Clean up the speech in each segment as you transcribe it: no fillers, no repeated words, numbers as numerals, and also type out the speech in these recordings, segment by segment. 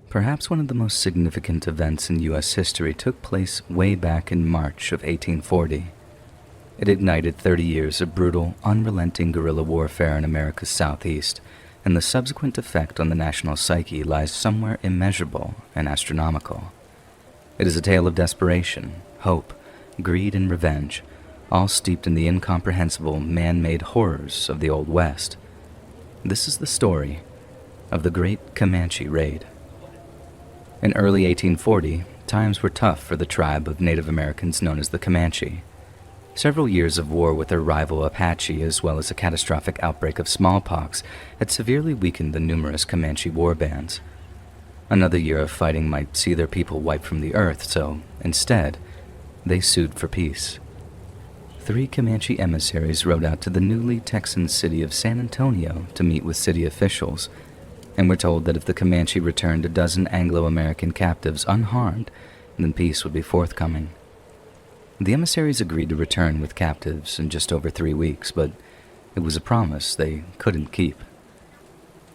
Perhaps one of the most significant events in U.S. history took place way back in March of 1840. It ignited 30 years of brutal, unrelenting guerrilla warfare in America's southeast, and the subsequent effect on the national psyche lies somewhere immeasurable and astronomical. It is a tale of desperation, hope, greed, and revenge, all steeped in the incomprehensible man-made horrors of the Old West. This is the story of the Great Comanche Raid. In early 1840, times were tough for the tribe of Native Americans known as the Comanche. Several years of war with their rival Apache, as well as a catastrophic outbreak of smallpox, had severely weakened the numerous Comanche war bands. Another year of fighting might see their people wiped from the earth, so instead, they sued for peace. 3 Comanche emissaries rode out to the newly Texan city of San Antonio to meet with city officials, and were told that if the Comanche returned a dozen Anglo-American captives unharmed, then peace would be forthcoming. The emissaries agreed to return with captives in just over 3 weeks, but it was a promise they couldn't keep.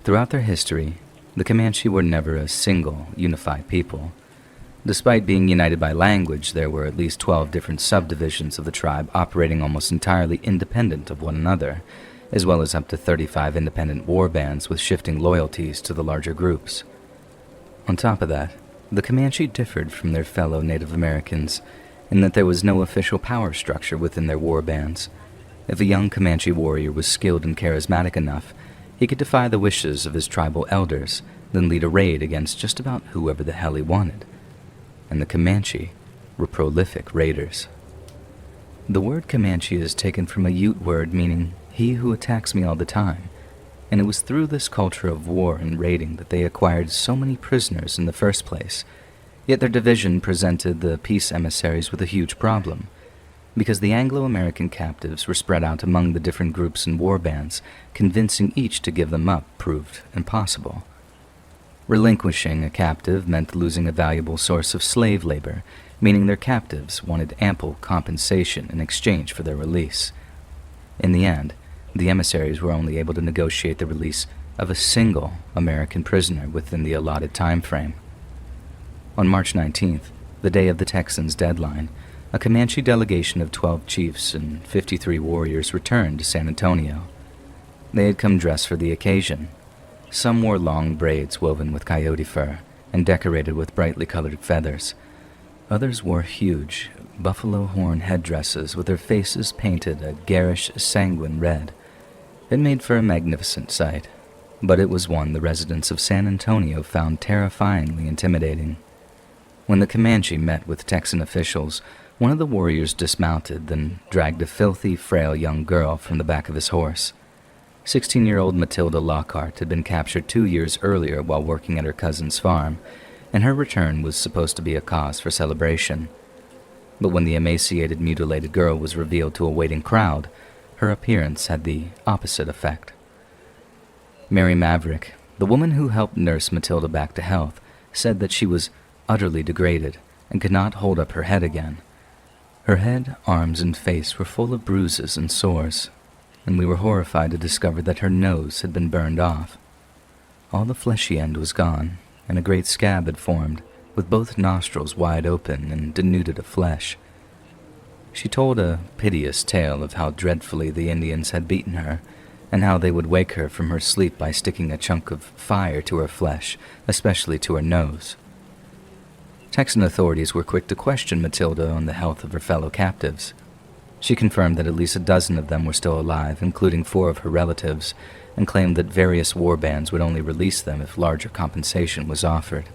Throughout their history, the Comanche were never a single, unified people. Despite being united by language, there were at least 12 different subdivisions of the tribe operating almost entirely independent of one another, as well as up to 35 independent war bands with shifting loyalties to the larger groups. On top of that, the Comanche differed from their fellow Native Americans in that there was no official power structure within their war bands. If a young Comanche warrior was skilled and charismatic enough, he could defy the wishes of his tribal elders, then lead a raid against just about whoever the hell he wanted. And the Comanche were prolific raiders. The word Comanche is taken from a Ute word meaning he who attacks me all the time, and it was through this culture of war and raiding that they acquired so many prisoners in the first place. Yet their division presented the peace emissaries with a huge problem, because the Anglo-American captives were spread out among the different groups and war bands, convincing each to give them up proved impossible. Relinquishing a captive meant losing a valuable source of slave labor, meaning their captives wanted ample compensation in exchange for their release. In the end, the emissaries were only able to negotiate the release of a single American prisoner within the allotted time frame. On March 19th, the day of the Texans' deadline, a Comanche delegation of 12 chiefs and 53 warriors returned to San Antonio. They had come dressed for the occasion. Some wore long braids woven with coyote fur and decorated with brightly colored feathers. Others wore huge, buffalo horn headdresses with their faces painted a garish sanguine red. It made for a magnificent sight, but it was one the residents of San Antonio found terrifyingly intimidating. When the Comanche met with Texan officials, one of the warriors dismounted, then dragged a filthy, frail young girl from the back of his horse. 16-year-old Matilda Lockhart had been captured 2 years earlier while working at her cousin's farm, and her return was supposed to be a cause for celebration. But when the emaciated, mutilated girl was revealed to a waiting crowd, her appearance had the opposite effect. Mary Maverick, the woman who helped nurse Matilda back to health, said that she was utterly degraded and could not hold up her head again. Her head, arms, and face were full of bruises and sores, and we were horrified to discover that her nose had been burned off. All the fleshy end was gone, and a great scab had formed, with both nostrils wide open and denuded of flesh. She told a piteous tale of how dreadfully the Indians had beaten her, and how they would wake her from her sleep by sticking a chunk of fire to her flesh, especially to her nose. Texan authorities were quick to question Matilda on the health of her fellow captives. She confirmed that at least a dozen of them were still alive, including 4 of her relatives, and claimed that various war bands would only release them if larger compensation was offered.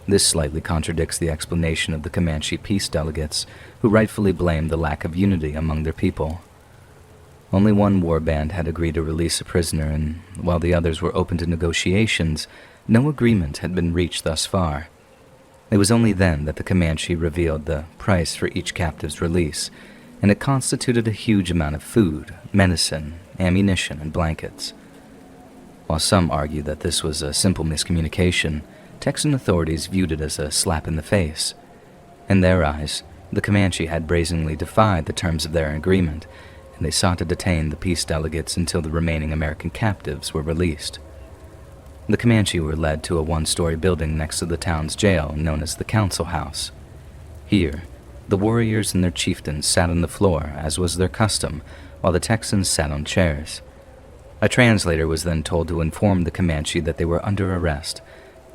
This slightly contradicts the explanation of the Comanche peace delegates, who rightfully blamed the lack of unity among their people. Only one war band had agreed to release a prisoner, and while the others were open to negotiations, no agreement had been reached thus far. It was only then that the Comanche revealed the price for each captive's release, and it constituted a huge amount of food, medicine, ammunition, and blankets. While some argue that this was a simple miscommunication, Texan authorities viewed it as a slap in the face. In their eyes, the Comanche had brazenly defied the terms of their agreement, and they sought to detain the peace delegates until the remaining American captives were released. The Comanche were led to a one-story building next to the town's jail known as the Council House. Here, the warriors and their chieftains sat on the floor, as was their custom, while the Texans sat on chairs. A translator was then told to inform the Comanche that they were under arrest,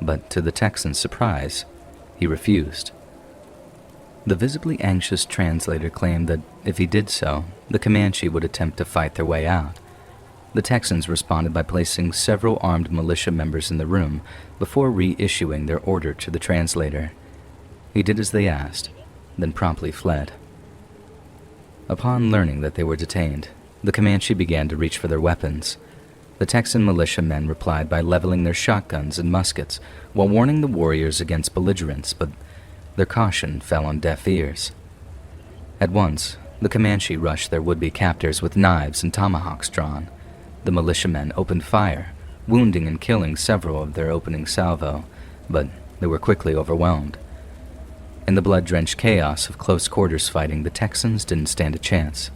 but to the Texan's surprise, he refused. The visibly anxious translator claimed that if he did so, the Comanche would attempt to fight their way out. The Texans responded by placing several armed militia members in the room before reissuing their order to the translator. He did as they asked, then promptly fled. Upon learning that they were detained, the Comanche began to reach for their weapons. The Texan militiamen replied by leveling their shotguns and muskets while warning the warriors against belligerence, but their caution fell on deaf ears. At once, the Comanche rushed their would-be captors with knives and tomahawks drawn. The militiamen opened fire, wounding and killing several of their opening salvo, but they were quickly overwhelmed. In the blood-drenched chaos of close-quarters fighting, the Texans didn't stand a chance.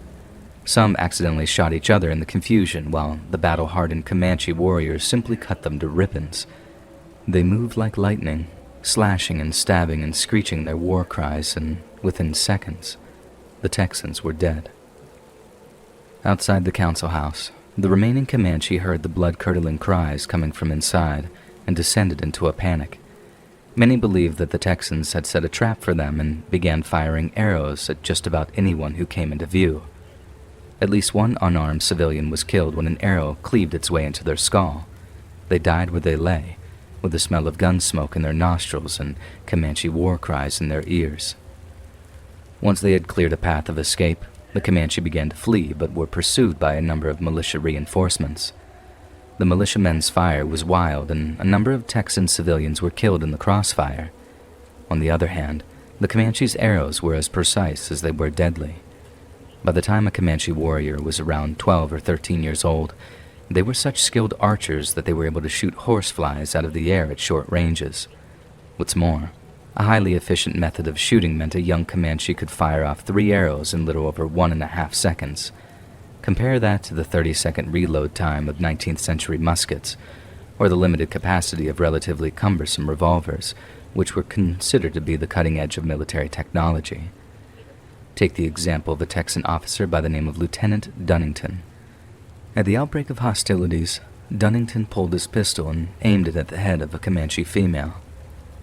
Some accidentally shot each other in the confusion, while the battle-hardened Comanche warriors simply cut them to ribbons. They moved like lightning, slashing and stabbing and screeching their war cries, and within seconds, the Texans were dead. Outside the council house, the remaining Comanche heard the blood-curdling cries coming from inside and descended into a panic. Many believed that the Texans had set a trap for them and began firing arrows at just about anyone who came into view. At least one unarmed civilian was killed when an arrow cleaved its way into their skull. They died where they lay, with the smell of gun smoke in their nostrils and Comanche war cries in their ears. Once they had cleared a path of escape, the Comanche began to flee but were pursued by a number of militia reinforcements. The militiamen's fire was wild, and a number of Texan civilians were killed in the crossfire. On the other hand, the Comanche's arrows were as precise as they were deadly. By the time a Comanche warrior was around 12 or 13 years old, they were such skilled archers that they were able to shoot horseflies out of the air at short ranges. What's more, a highly efficient method of shooting meant a young Comanche could fire off 3 arrows in little over 1.5 seconds. Compare that to the 30-second reload time of 19th century muskets, or the limited capacity of relatively cumbersome revolvers, which were considered to be the cutting edge of military technology. Take the example of a Texan officer by the name of Lieutenant Dunnington. At the outbreak of hostilities, Dunnington pulled his pistol and aimed it at the head of a Comanche female.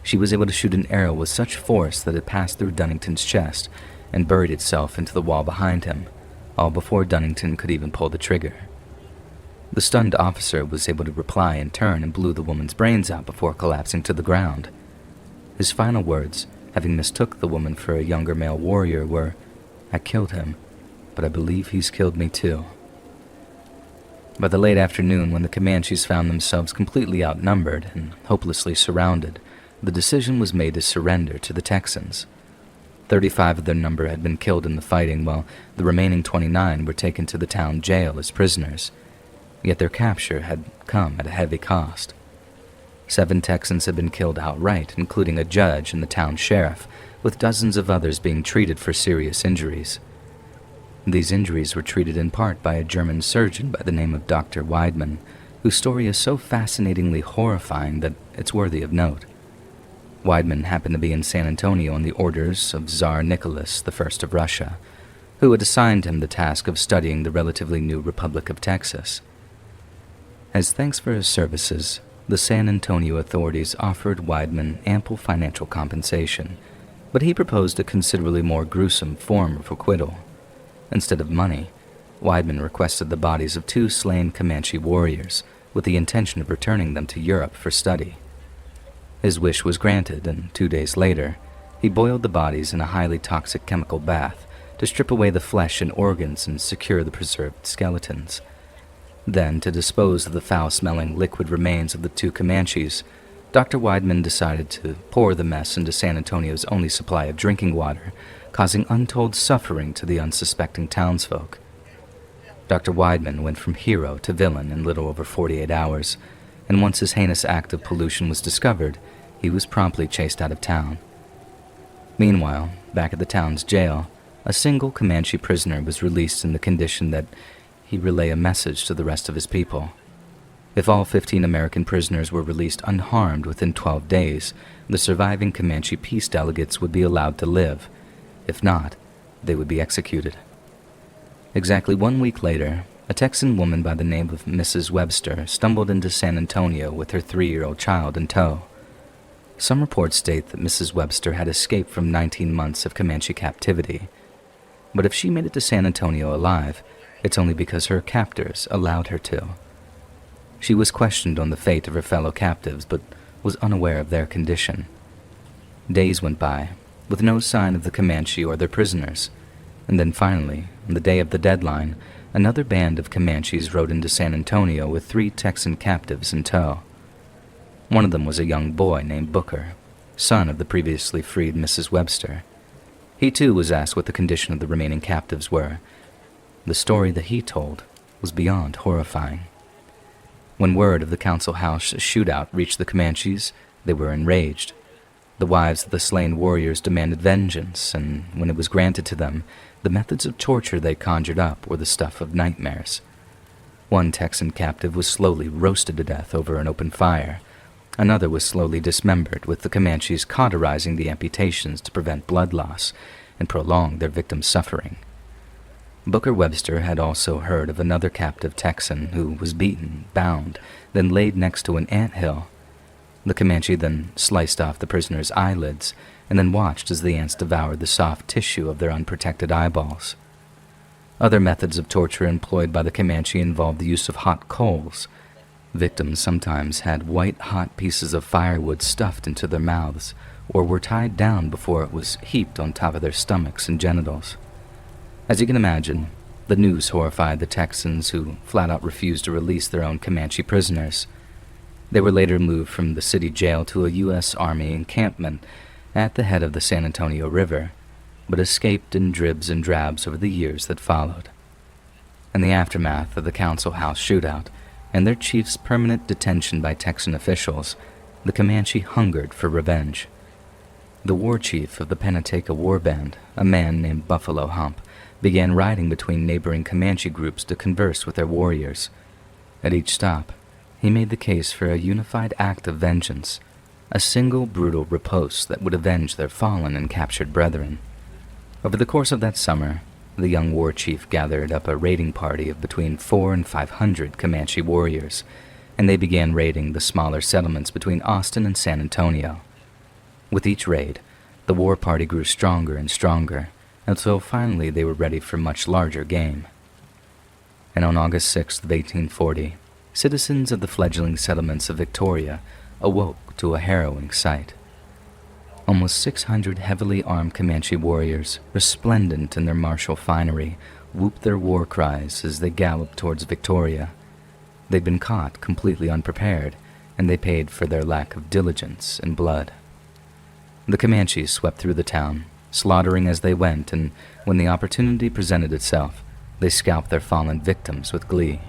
She was able to shoot an arrow with such force that it passed through Dunnington's chest and buried itself into the wall behind him, all before Dunnington could even pull the trigger. The stunned officer was able to reply in turn and blew the woman's brains out before collapsing to the ground. His final words, having mistook the woman for a younger male warrior, were, "I killed him, but I believe he's killed me too." By the late afternoon, when the Comanches found themselves completely outnumbered and hopelessly surrounded, the decision was made to surrender to the Texans. 35 of their number had been killed in the fighting, while the remaining 29 were taken to the town jail as prisoners. Yet their capture had come at a heavy cost. 7 Texans had been killed outright, including a judge and the town sheriff, with dozens of others being treated for serious injuries. These injuries were treated in part by a German surgeon by the name of Dr. Weidmann, whose story is so fascinatingly horrifying that it's worthy of note. Weidmann happened to be in San Antonio on the orders of Tsar Nicholas I of Russia, who had assigned him the task of studying the relatively new Republic of Texas. As thanks for his services, the San Antonio authorities offered Weidmann ample financial compensation, but he proposed a considerably more gruesome form of acquittal. Instead of money, Weidmann requested the bodies of 2 slain Comanche warriors, with the intention of returning them to Europe for study. His wish was granted, and 2 days later, he boiled the bodies in a highly toxic chemical bath to strip away the flesh and organs and secure the preserved skeletons. Then, to dispose of the foul-smelling liquid remains of the 2 Comanches, Dr. Weidmann decided to pour the mess into San Antonio's only supply of drinking water, causing untold suffering to the unsuspecting townsfolk. Dr. Weidmann went from hero to villain in little over 48 hours, and once his heinous act of pollution was discovered, he was promptly chased out of town. Meanwhile, back at the town's jail, a single Comanche prisoner was released in the condition that he relay a message to the rest of his people. If all 15 American prisoners were released unharmed within 12 days, the surviving Comanche peace delegates would be allowed to live. If not, they would be executed. Exactly 1 week later, a Texan woman by the name of Mrs. Webster stumbled into San Antonio with her 3-year-old child in tow. Some reports state that Mrs. Webster had escaped from 19 months of Comanche captivity. But if she made it to San Antonio alive, it's only because her captors allowed her to. She was questioned on the fate of her fellow captives, but was unaware of their condition. Days went by, with no sign of the Comanche or their prisoners, and then finally, on the day of the deadline, another band of Comanches rode into San Antonio with 3 Texan captives in tow. One of them was a young boy named Booker, son of the previously freed Mrs. Webster. He too was asked what the condition of the remaining captives were. The story that he told was beyond horrifying. When word of the council house shootout reached the Comanches, they were enraged. The wives of the slain warriors demanded vengeance, and when it was granted to them, the methods of torture they conjured up were the stuff of nightmares. One Texan captive was slowly roasted to death over an open fire. Another was slowly dismembered, with the Comanches cauterizing the amputations to prevent blood loss and prolong their victims' suffering. Booker Webster had also heard of another captive Texan who was beaten, bound, then laid next to an anthill. The Comanche then sliced off the prisoner's eyelids and then watched as the ants devoured the soft tissue of their unprotected eyeballs. Other methods of torture employed by the Comanche involved the use of hot coals. Victims sometimes had white-hot pieces of firewood stuffed into their mouths or were tied down before it was heaped on top of their stomachs and genitals. As you can imagine, the news horrified the Texans, who flat-out refused to release their own Comanche prisoners. They were later moved from the city jail to a U.S. Army encampment at the head of the San Antonio River, but escaped in dribs and drabs over the years that followed. In the aftermath of the council house shootout and their chief's permanent detention by Texan officials, the Comanche hungered for revenge. The war chief of the Pennateca War Band, a man named Buffalo Hump, began riding between neighboring Comanche groups to converse with their warriors. At each stop, he made the case for a unified act of vengeance, a single brutal riposte that would avenge their fallen and captured brethren. Over the course of that summer, the young war chief gathered up a raiding party of between 400 and 500 Comanche warriors, and they began raiding the smaller settlements between Austin and San Antonio. With each raid, the war party grew stronger and stronger, until finally they were ready for much larger game. And on August 6th of 1840, citizens of the fledgling settlements of Victoria awoke to a harrowing sight. Almost 600 heavily armed Comanche warriors, resplendent in their martial finery, whooped their war cries as they galloped towards Victoria. They'd been caught completely unprepared, and they paid for their lack of diligence and blood. The Comanches swept through the town, slaughtering as they went, and when the opportunity presented itself, they scalped their fallen victims with glee.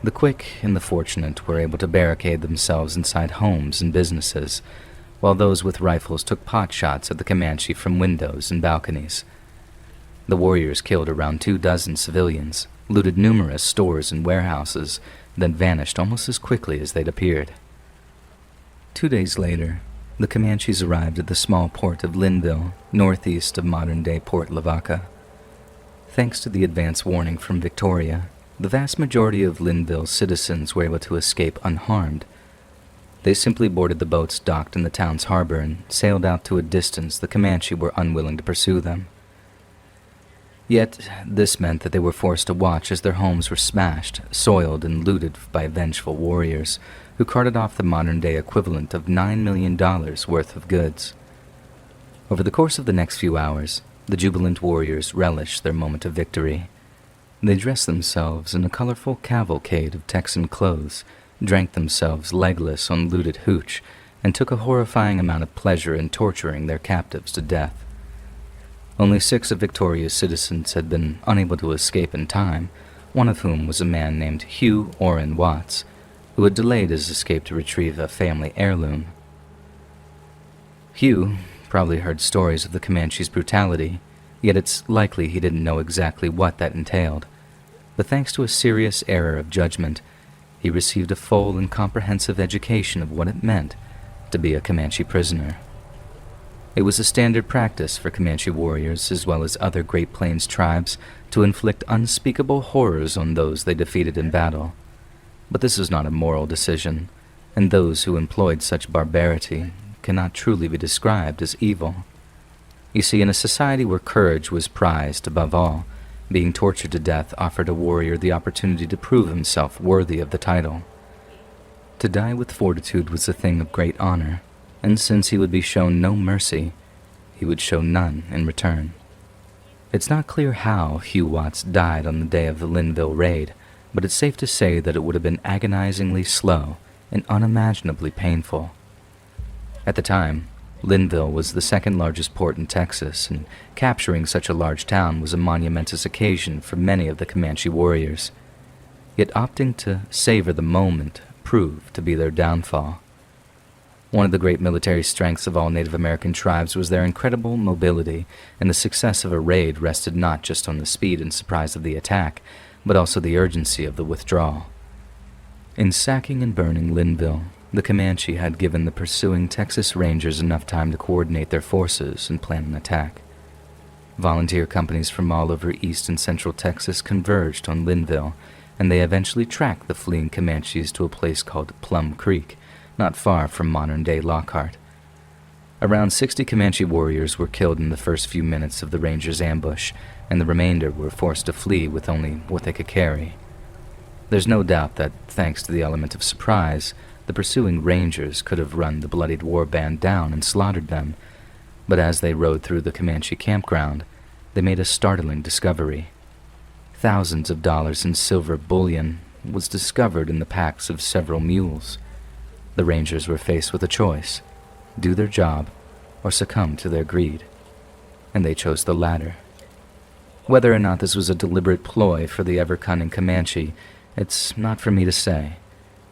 The quick and the fortunate were able to barricade themselves inside homes and businesses, while those with rifles took pot shots at the Comanche from windows and balconies. The warriors killed around 24 civilians, looted numerous stores and warehouses, then vanished almost as quickly as they'd appeared. 2 days later, the Comanches arrived at the small port of Linville, northeast of modern-day Port Lavaca. Thanks to the advance warning from Victoria, the vast majority of Linville's citizens were able to escape unharmed. They simply boarded the boats docked in the town's harbor and sailed out to a distance the Comanche were unwilling to pursue them. Yet, this meant that they were forced to watch as their homes were smashed, soiled, and looted by vengeful warriors who carted off the modern-day equivalent of $9 million worth of goods. Over the course of the next few hours, the jubilant warriors relished their moment of victory. They dressed themselves in a colorful cavalcade of Texan clothes, drank themselves legless on looted hooch, and took a horrifying amount of pleasure in torturing their captives to death. Only 6 of Victoria's citizens had been unable to escape in time, one of whom was a man named Hugh Orrin Watts, who had delayed his escape to retrieve a family heirloom. Hugh probably heard stories of the Comanche's brutality, yet it's likely he didn't know exactly what that entailed. But thanks to a serious error of judgment, he received a full and comprehensive education of what it meant to be a Comanche prisoner. It was a standard practice for Comanche warriors, as well as other Great Plains tribes, to inflict unspeakable horrors on those they defeated in battle. But this was not a moral decision, and those who employed such barbarity cannot truly be described as evil. You see, in a society where courage was prized above all, being tortured to death offered a warrior the opportunity to prove himself worthy of the title. To die with fortitude was a thing of great honor, and since he would be shown no mercy, he would show none in return. It's not clear how Hugh Watts died on the day of the Linville raid, but it's safe to say that it would have been agonizingly slow and unimaginably painful. At the time, Linville was the second largest port in Texas, and capturing such a large town was a monumentous occasion for many of the Comanche warriors. Yet opting to savor the moment proved to be their downfall. One of the great military strengths of all Native American tribes was their incredible mobility, and the success of a raid rested not just on the speed and surprise of the attack, but also the urgency of the withdrawal. In sacking and burning Linville, the Comanche had given the pursuing Texas Rangers enough time to coordinate their forces and plan an attack. Volunteer companies from all over east and central Texas converged on Linville, and they eventually tracked the fleeing Comanches to a place called Plum Creek, not far from modern-day Lockhart. Around 60 Comanche warriors were killed in the first few minutes of the Rangers' ambush, and the remainder were forced to flee with only what they could carry. There's no doubt that, thanks to the element of surprise, the pursuing Rangers could have run the bloodied war band down and slaughtered them, but as they rode through the Comanche campground, they made a startling discovery. Thousands of dollars in silver bullion was discovered in the packs of several mules. The Rangers were faced with a choice: do their job or succumb to their greed, and they chose the latter. Whether or not this was a deliberate ploy for the ever-cunning Comanche, it's not for me to say,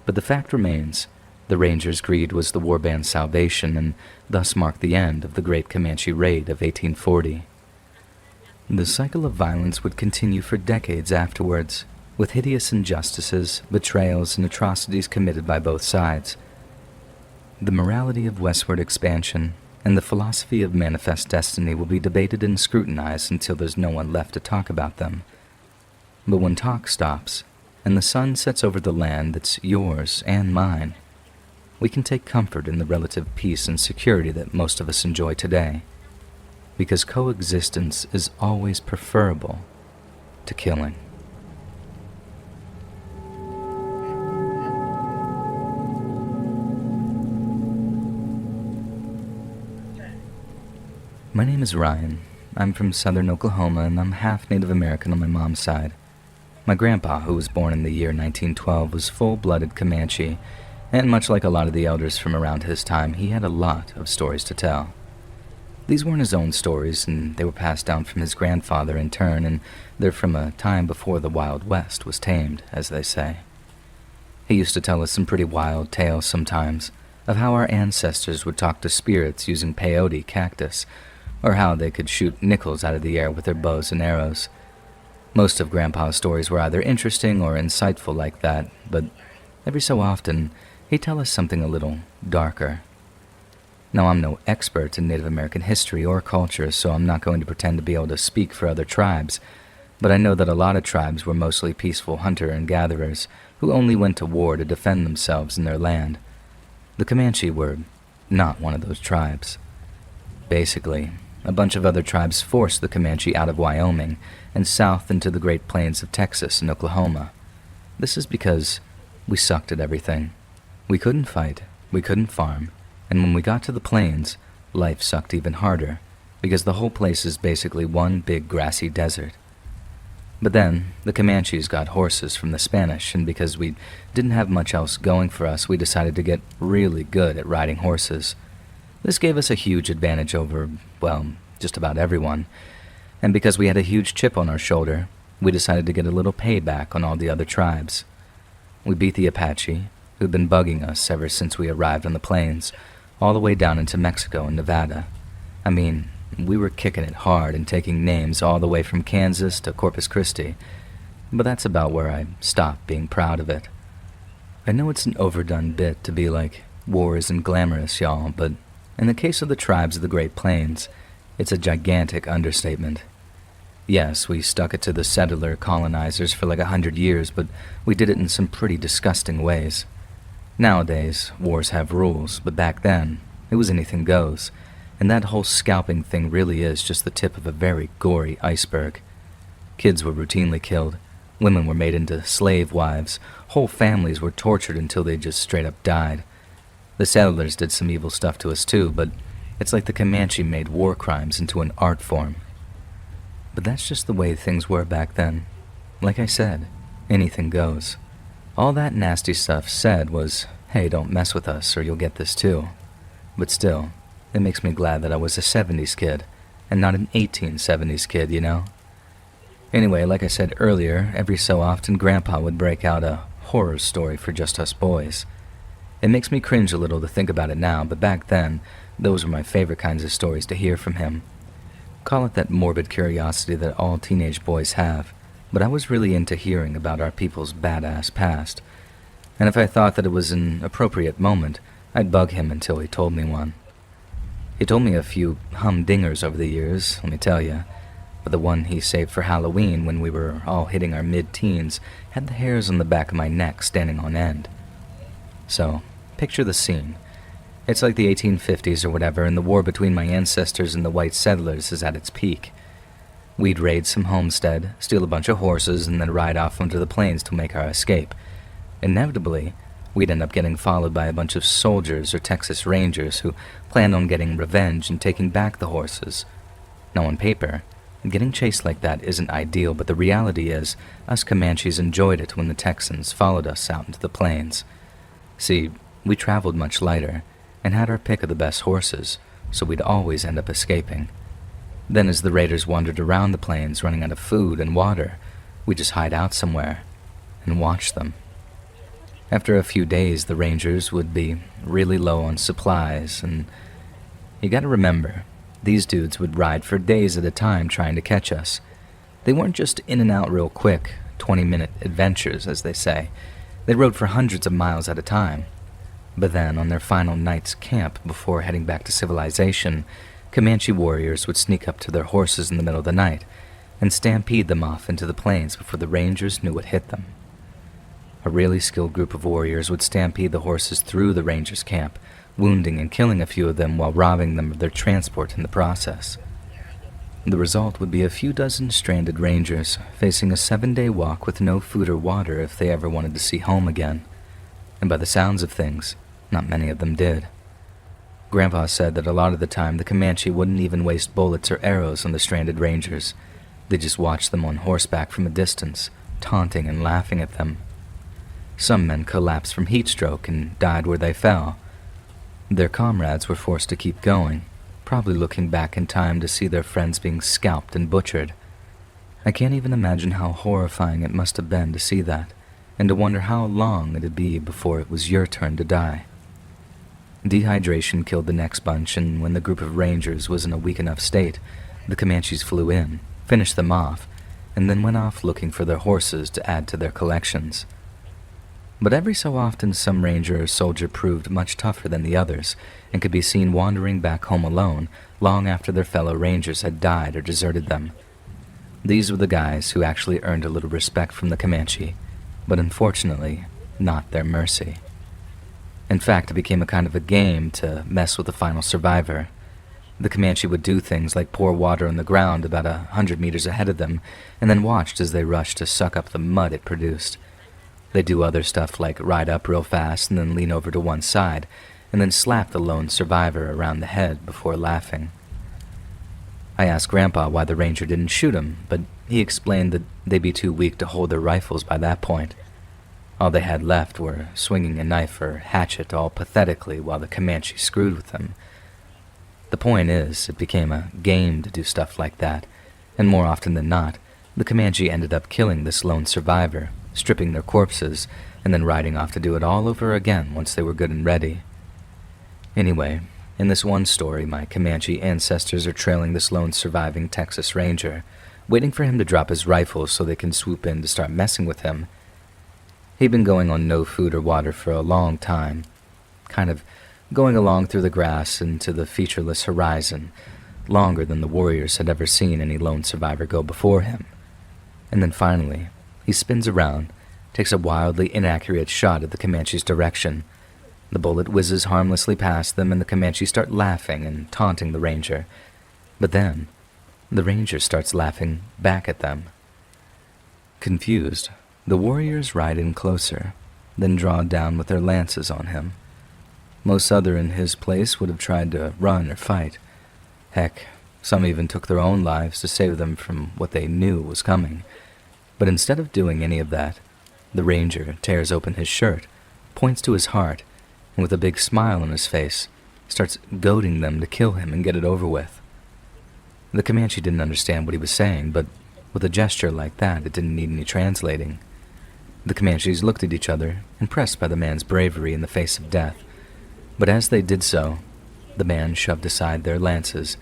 but the fact remains, the Rangers' greed was the warband's salvation, and thus marked the end of the great Comanche raid of 1840. The cycle of violence would continue for decades afterwards, with hideous injustices, betrayals, and atrocities committed by both sides. The morality of westward expansion and the philosophy of manifest destiny will be debated and scrutinized until there's no one left to talk about them. But when talk stops, and the sun sets over the land that's yours and mine, we can take comfort in the relative peace and security that most of us enjoy today, because coexistence is always preferable to killing. My name is Ryan. I'm from southern Oklahoma, and I'm half Native American on my mom's side. My grandpa, who was born in the year 1912, was full-blooded Comanche, and much like a lot of the elders from around his time, he had a lot of stories to tell. These weren't his own stories, and they were passed down from his grandfather in turn, and they're from a time before the Wild West was tamed, as they say. He used to tell us some pretty wild tales sometimes, of how our ancestors would talk to spirits using peyote cactus, or how they could shoot nickels out of the air with their bows and arrows. Most of Grandpa's stories were either interesting or insightful like that, but every so often, he'd tell us something a little darker. Now, I'm no expert in Native American history or culture, so I'm not going to pretend to be able to speak for other tribes, but I know that a lot of tribes were mostly peaceful hunter and gatherers who only went to war to defend themselves and their land. The Comanche were not one of those tribes. Basically, a bunch of other tribes forced the Comanche out of Wyoming and south into the Great Plains of Texas and Oklahoma. This is because we sucked at everything. We couldn't fight, we couldn't farm, and when we got to the plains, life sucked even harder, because the whole place is basically one big grassy desert. But then, the Comanches got horses from the Spanish, and because we didn't have much else going for us, we decided to get really good at riding horses. This gave us a huge advantage over, well, just about everyone, and because we had a huge chip on our shoulder, we decided to get a little payback on all the other tribes. We beat the Apache, who'd been bugging us ever since we arrived on the plains, all the way down into Mexico and Nevada. I mean, we were kicking it hard and taking names all the way from Kansas to Corpus Christi, but that's about where I stopped being proud of it. I know it's an overdone bit to be like, war isn't glamorous, y'all, but in the case of the tribes of the Great Plains, it's a gigantic understatement. Yes, we stuck it to the settler colonizers for like 100 years, but we did it in some pretty disgusting ways. Nowadays, wars have rules, but back then, it was anything goes, and that whole scalping thing really is just the tip of a very gory iceberg. Kids were routinely killed, women were made into slave wives, whole families were tortured until they just straight up died. The settlers did some evil stuff to us too, but it's like the Comanche made war crimes into an art form. But that's just the way things were back then. Like I said, anything goes. All that nasty stuff said was, hey, don't mess with us or you'll get this too. But still, it makes me glad that I was a 70s kid, and not an 1870s kid, you know? Anyway, like I said earlier, every so often Grandpa would break out a horror story for just us boys. It makes me cringe a little to think about it now, but back then, those were my favorite kinds of stories to hear from him. Call it that morbid curiosity that all teenage boys have, but I was really into hearing about our people's badass past. And if I thought that it was an appropriate moment, I'd bug him until he told me one. He told me a few humdingers over the years, let me tell you, but the one he saved for Halloween when we were all hitting our mid-teens had the hairs on the back of my neck standing on end. So, picture the scene. It's like the 1850s or whatever, and the war between my ancestors and the white settlers is at its peak. We'd raid some homestead, steal a bunch of horses, and then ride off onto the plains to make our escape. Inevitably, we'd end up getting followed by a bunch of soldiers or Texas Rangers who planned on getting revenge and taking back the horses. Now on paper, getting chased like that isn't ideal, but the reality is, us Comanches enjoyed it when the Texans followed us out into the plains. See, we traveled much lighter, and had our pick of the best horses, so we'd always end up escaping. Then as the raiders wandered around the plains running out of food and water, we'd just hide out somewhere and watch them. After a few days, the Rangers would be really low on supplies, and you gotta remember, these dudes would ride for days at a time trying to catch us. They weren't just in and out real quick, 20-minute adventures, as they say. They rode for hundreds of miles at a time. But then, on their final night's camp before heading back to civilization, Comanche warriors would sneak up to their horses in the middle of the night and stampede them off into the plains before the Rangers knew what hit them. A really skilled group of warriors would stampede the horses through the Rangers' camp, wounding and killing a few of them while robbing them of their transport in the process. The result would be a few dozen stranded Rangers facing a 7-day walk with no food or water if they ever wanted to see home again. And by the sounds of things, not many of them did. Grandpa said that a lot of the time the Comanche wouldn't even waste bullets or arrows on the stranded Rangers. They just watched them on horseback from a distance, taunting and laughing at them. Some men collapsed from heat stroke and died where they fell. Their comrades were forced to keep going, probably looking back in time to see their friends being scalped and butchered. I can't even imagine how horrifying it must have been to see that, and to wonder how long it'd be before it was your turn to die. Dehydration killed the next bunch, and when the group of Rangers was in a weak enough state, the Comanches flew in, finished them off, and then went off looking for their horses to add to their collections. But every so often some ranger or soldier proved much tougher than the others, and could be seen wandering back home alone long after their fellow rangers had died or deserted them. These were the guys who actually earned a little respect from the Comanche, but unfortunately, not their mercy. In fact, it became a kind of a game to mess with the final survivor. The Comanche would do things like pour water on the ground about 100 meters ahead of them, and then watched as they rushed to suck up the mud it produced. They'd do other stuff like ride up real fast and then lean over to one side, and then slap the lone survivor around the head before laughing. I asked Grandpa why the ranger didn't shoot him, but he explained that they'd be too weak to hold their rifles by that point. All they had left were swinging a knife or hatchet all pathetically while the Comanche screwed with them. The point is, it became a game to do stuff like that, and more often than not, the Comanche ended up killing this lone survivor, stripping their corpses, and then riding off to do it all over again once they were good and ready. Anyway, in this one story, my Comanche ancestors are trailing this lone surviving Texas Ranger, waiting for him to drop his rifle so they can swoop in to start messing with him. He'd been going on no food or water for a long time, kind of going along through the grass into the featureless horizon, longer than the warriors had ever seen any lone survivor go before him. And then finally, he spins around, takes a wildly inaccurate shot at the Comanche's direction. The bullet whizzes harmlessly past them, and the Comanches start laughing and taunting the ranger. But then, the ranger starts laughing back at them. Confused, the warriors ride in closer, then draw down with their lances on him. Most other in his place would have tried to run or fight. Heck, some even took their own lives to save them from what they knew was coming. But instead of doing any of that, the ranger tears open his shirt, points to his heart, and with a big smile on his face, starts goading them to kill him and get it over with. The Comanche didn't understand what he was saying, but with a gesture like that, it didn't need any translating. The Comanches looked at each other, impressed by the man's bravery in the face of death. But as they did so, the man shoved aside their lances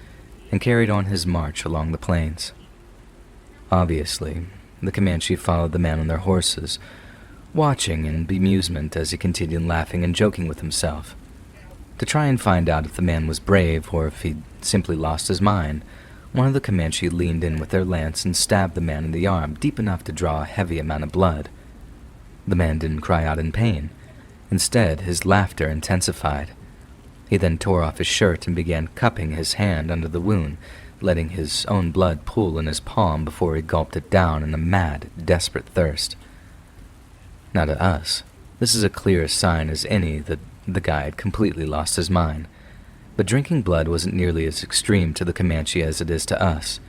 and carried on his march along the plains. Obviously, the Comanche followed the man on their horses, watching in bemusement as he continued laughing and joking with himself. To try and find out if the man was brave or if he'd simply lost his mind, one of the Comanche leaned in with their lance and stabbed the man in the arm deep enough to draw a heavy amount of blood. The man didn't cry out in pain. Instead, his laughter intensified. He then tore off his shirt and began cupping his hand under the wound, letting his own blood pool in his palm before he gulped it down in a mad, desperate thirst. Now to us, this is a clear sign as any that the guy had completely lost his mind. But drinking blood wasn't nearly as extreme to the Comanche as it is to us.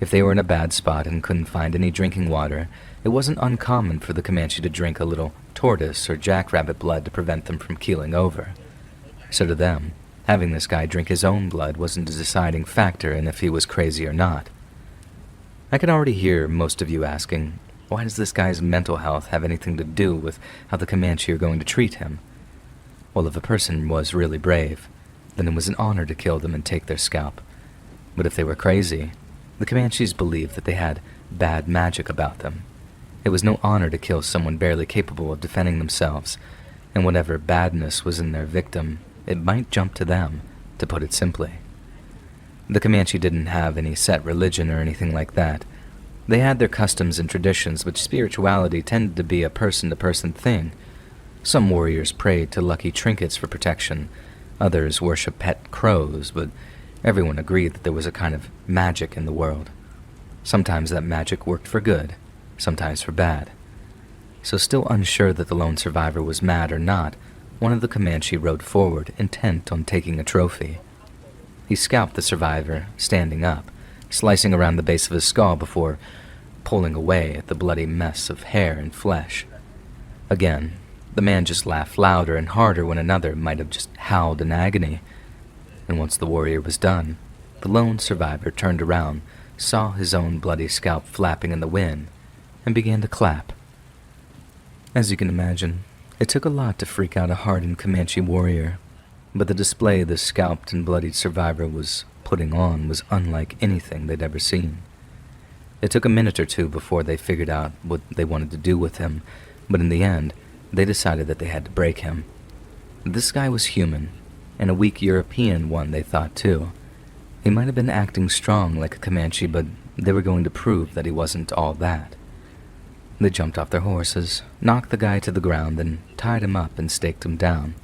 If they were in a bad spot and couldn't find any drinking water, it wasn't uncommon for the Comanche to drink a little tortoise or jackrabbit blood to prevent them from keeling over. So to them, having this guy drink his own blood wasn't a deciding factor in if he was crazy or not. I can already hear most of you asking, why does this guy's mental health have anything to do with how the Comanche are going to treat him? Well, if a person was really brave, then it was an honor to kill them and take their scalp. But if they were crazy, the Comanches believed that they had bad magic about them. It was no honor to kill someone barely capable of defending themselves, and whatever badness was in their victim, it might jump to them, to put it simply. The Comanche didn't have any set religion or anything like that. They had their customs and traditions, but spirituality tended to be a person-to-person thing. Some warriors prayed to lucky trinkets for protection, others worshipped pet crows, but everyone agreed that there was a kind of magic in the world. Sometimes that magic worked for good, sometimes for bad. So still unsure that the lone survivor was mad or not, one of the Comanche rode forward, intent on taking a trophy. He scalped the survivor, standing up, slicing around the base of his skull before pulling away at the bloody mess of hair and flesh. Again, the man just laughed louder and harder when another might have just howled in agony. And once the warrior was done, the lone survivor turned around, saw his own bloody scalp flapping in the wind, and began to clap. As you can imagine, it took a lot to freak out a hardened Comanche warrior, but the display the scalped and bloodied survivor was putting on was unlike anything they'd ever seen. It took a minute or two before they figured out what they wanted to do with him, but in the end, they decided that they had to break him. This guy was human, and a weak European one, they thought, too. He might have been acting strong like a Comanche, but they were going to prove that he wasn't all that. They jumped off their horses, knocked the guy to the ground, and tied him up and staked him down.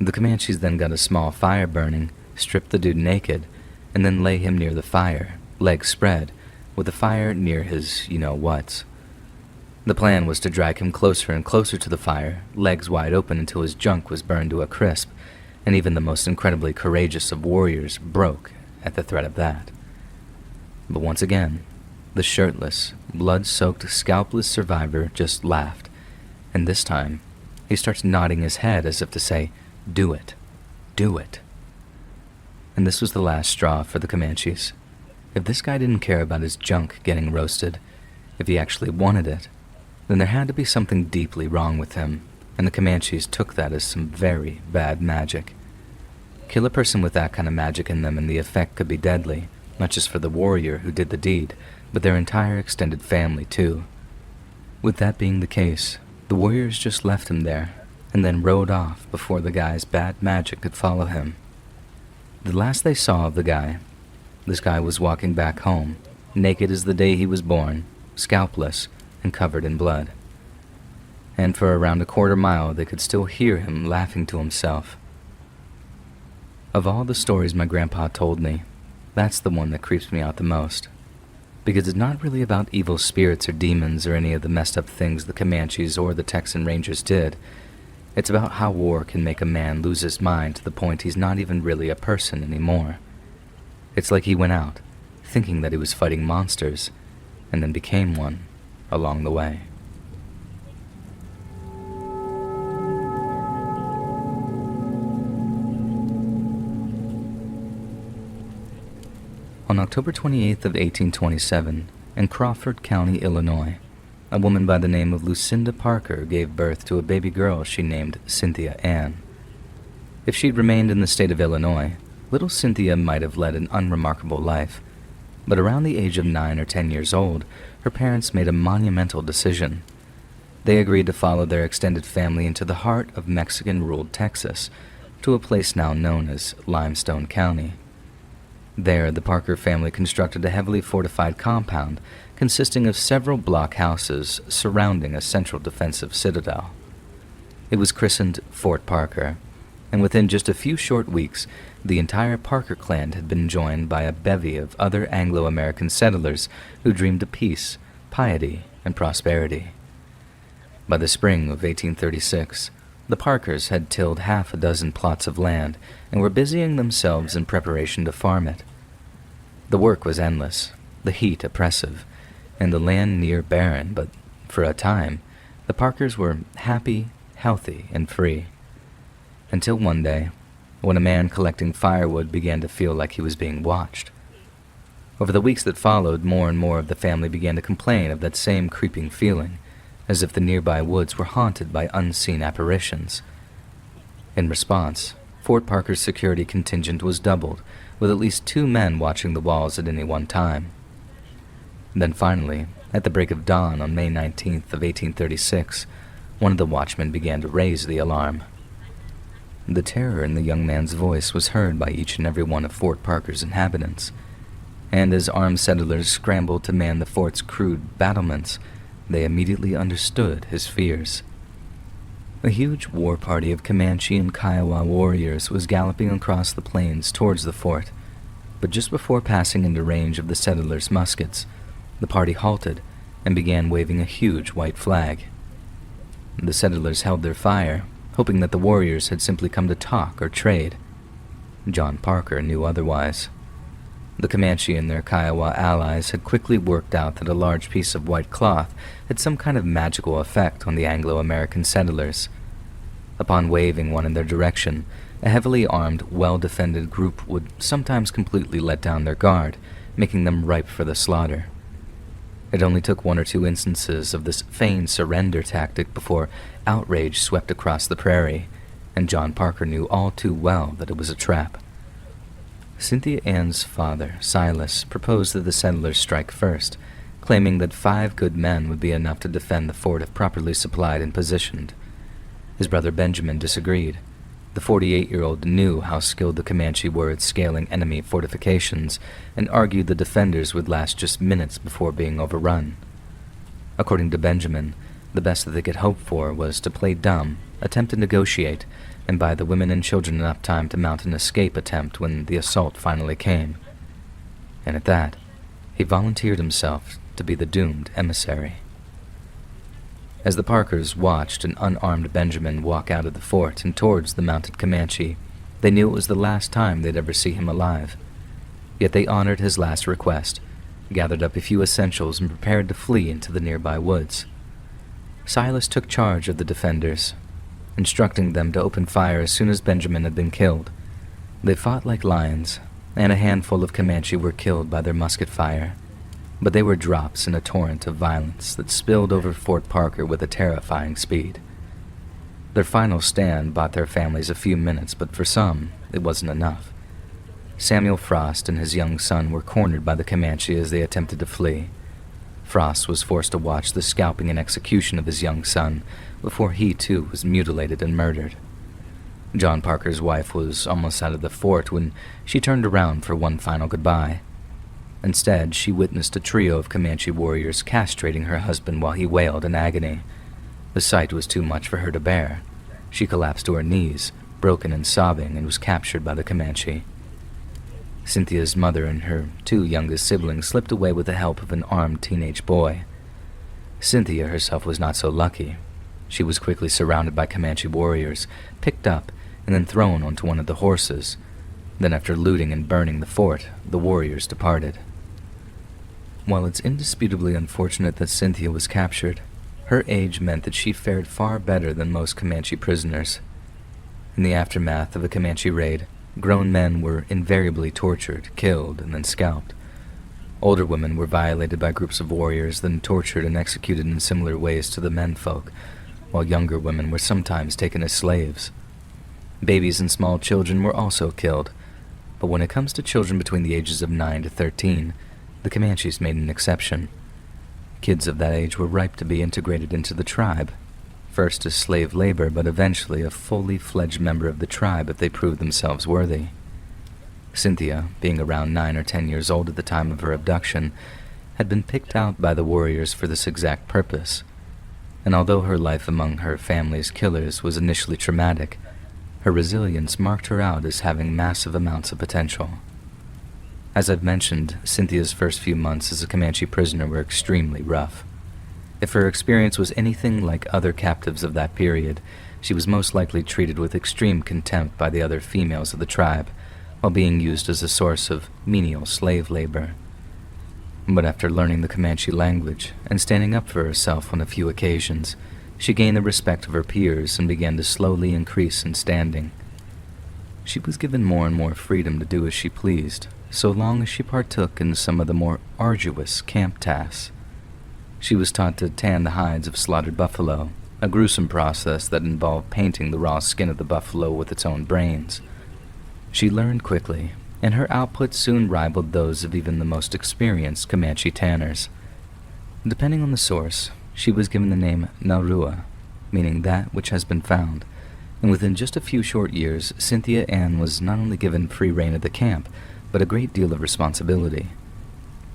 The Comanches then got a small fire burning, stripped the dude naked, and then lay him near the fire, legs spread, with the fire near his you-know-whats. The plan was to drag him closer and closer to the fire, legs wide open until his junk was burned to a crisp, and even the most incredibly courageous of warriors broke at the threat of that. But once again, the shirtless, blood-soaked, scalpless survivor just laughed, and this time, he starts nodding his head as if to say, "Do it, do it." And this was the last straw for the Comanches. If this guy didn't care about his junk getting roasted, if he actually wanted it, then there had to be something deeply wrong with him, and the Comanches took that as some very bad magic. Kill a person with that kind of magic in them and the effect could be deadly, not just for the warrior who did the deed, but their entire extended family too. With that being the case, The warriors just left him there, and then rode off before the guy's bad magic could follow him. The last they saw of the guy, this guy was walking back home, naked as the day he was born, scalpless, and covered in blood. And for around a quarter mile they could still hear him laughing to himself. Of all the stories my grandpa told me, that's the one that creeps me out the most, because it's not really about evil spirits or demons or any of the messed up things the Comanches or the Texan Rangers did. It's about how war can make a man lose his mind to the point he's not even really a person anymore. It's like he went out, thinking that he was fighting monsters, and then became one along the way. On October 28th of 1827, in Crawford County, Illinois, a woman by the name of Lucinda Parker gave birth to a baby girl she named Cynthia Ann. If she'd remained in the state of Illinois, little Cynthia might have led an unremarkable life, but around the age of 9 or 10 years old, her parents made a monumental decision. They agreed to follow their extended family into the heart of Mexican-ruled Texas, to a place now known as Limestone County. There, the Parker family constructed a heavily fortified compound consisting of several block houses surrounding a central defensive citadel. It was christened Fort Parker, and within just a few short weeks, the entire Parker clan had been joined by a bevy of other Anglo-American settlers who dreamed of peace, piety, and prosperity. By the spring of 1836, the Parkers had tilled half a dozen plots of land and were busying themselves in preparation to farm it. The work was endless, the heat oppressive, and the land near barren, but for a time, the Parkers were happy, healthy, and free. Until one day, when a man collecting firewood began to feel like he was being watched. Over the weeks that followed, more and more of the family began to complain of that same creeping feeling, as if the nearby woods were haunted by unseen apparitions. In response, Fort Parker's security contingent was doubled, with at least 2 men watching the walls at any one time. Then finally, at the break of dawn on May 19th of 1836, one of the watchmen began to raise the alarm. The terror in the young man's voice was heard by each and every one of Fort Parker's inhabitants, and as armed settlers scrambled to man the fort's crude battlements, they immediately understood his fears. A huge war party of Comanche and Kiowa warriors was galloping across the plains towards the fort, but just before passing into range of the settlers' muskets, the party halted and began waving a huge white flag. The settlers held their fire, hoping that the warriors had simply come to talk or trade. John Parker knew otherwise. The Comanche and their Kiowa allies had quickly worked out that a large piece of white cloth had some kind of magical effect on the Anglo-American settlers. Upon waving one in their direction, a heavily armed, well-defended group would sometimes completely let down their guard, making them ripe for the slaughter. It only took 1 or 2 instances of this feigned surrender tactic before outrage swept across the prairie, and John Parker knew all too well that it was a trap. Cynthia Ann's father, Silas, proposed that the settlers strike first, claiming that 5 good men would be enough to defend the fort if properly supplied and positioned. His brother Benjamin disagreed. The 48-year-old knew how skilled the Comanche were at scaling enemy fortifications, and argued the defenders would last just minutes before being overrun. According to Benjamin, the best that they could hope for was to play dumb, attempt to negotiate, and buy the women and children enough time to mount an escape attempt when the assault finally came. And at that, he volunteered himself to be the doomed emissary. As the Parkers watched an unarmed Benjamin walk out of the fort and towards the mounted Comanche, they knew it was the last time they'd ever see him alive. Yet they honored his last request, gathered up a few essentials, and prepared to flee into the nearby woods. Silas took charge of the defenders, instructing them to open fire as soon as Benjamin had been killed. They fought like lions, and a handful of Comanche were killed by their musket fire, but they were drops in a torrent of violence that spilled over Fort Parker with a terrifying speed. Their final stand bought their families a few minutes, but for some, it wasn't enough. Samuel Frost and his young son were cornered by the Comanche as they attempted to flee. Frost was forced to watch the scalping and execution of his young son before he too was mutilated and murdered. John Parker's wife was almost out of the fort when she turned around for one final goodbye. Instead, she witnessed a trio of Comanche warriors castrating her husband while he wailed in agony. The sight was too much for her to bear. She collapsed to her knees, broken and sobbing, and was captured by the Comanche. Cynthia's mother and her two youngest siblings slipped away with the help of an armed teenage boy. Cynthia herself was not so lucky. She was quickly surrounded by Comanche warriors, picked up, and then thrown onto one of the horses. Then, after looting and burning the fort, the warriors departed. While it's indisputably unfortunate that Cynthia was captured, her age meant that she fared far better than most Comanche prisoners. In the aftermath of a Comanche raid, grown men were invariably tortured, killed, and then scalped. Older women were violated by groups of warriors, then tortured and executed in similar ways to the menfolk, while younger women were sometimes taken as slaves. Babies and small children were also killed, but when it comes to children between the ages of 9 to 13, the Comanches made an exception. Kids of that age were ripe to be integrated into the tribe, first as slave labor, but eventually a fully fledged member of the tribe if they proved themselves worthy. Cynthia, being around 9 or 10 years old at the time of her abduction, had been picked out by the warriors for this exact purpose, and although her life among her family's killers was initially traumatic, her resilience marked her out as having massive amounts of potential. As I've mentioned, Cynthia's first few months as a Comanche prisoner were extremely rough. If her experience was anything like other captives of that period, she was most likely treated with extreme contempt by the other females of the tribe, while being used as a source of menial slave labor. But after learning the Comanche language and standing up for herself on a few occasions, she gained the respect of her peers and began to slowly increase in standing. She was given more and more freedom to do as she pleased, so long as she partook in some of the more arduous camp tasks. She was taught to tan the hides of slaughtered buffalo, a gruesome process that involved painting the raw skin of the buffalo with its own brains. She learned quickly, and her output soon rivaled those of even the most experienced Comanche tanners. Depending on the source, she was given the name Naurua, meaning that which has been found, and within just a few short years, Cynthia Ann was not only given free rein of the camp, but a great deal of responsibility.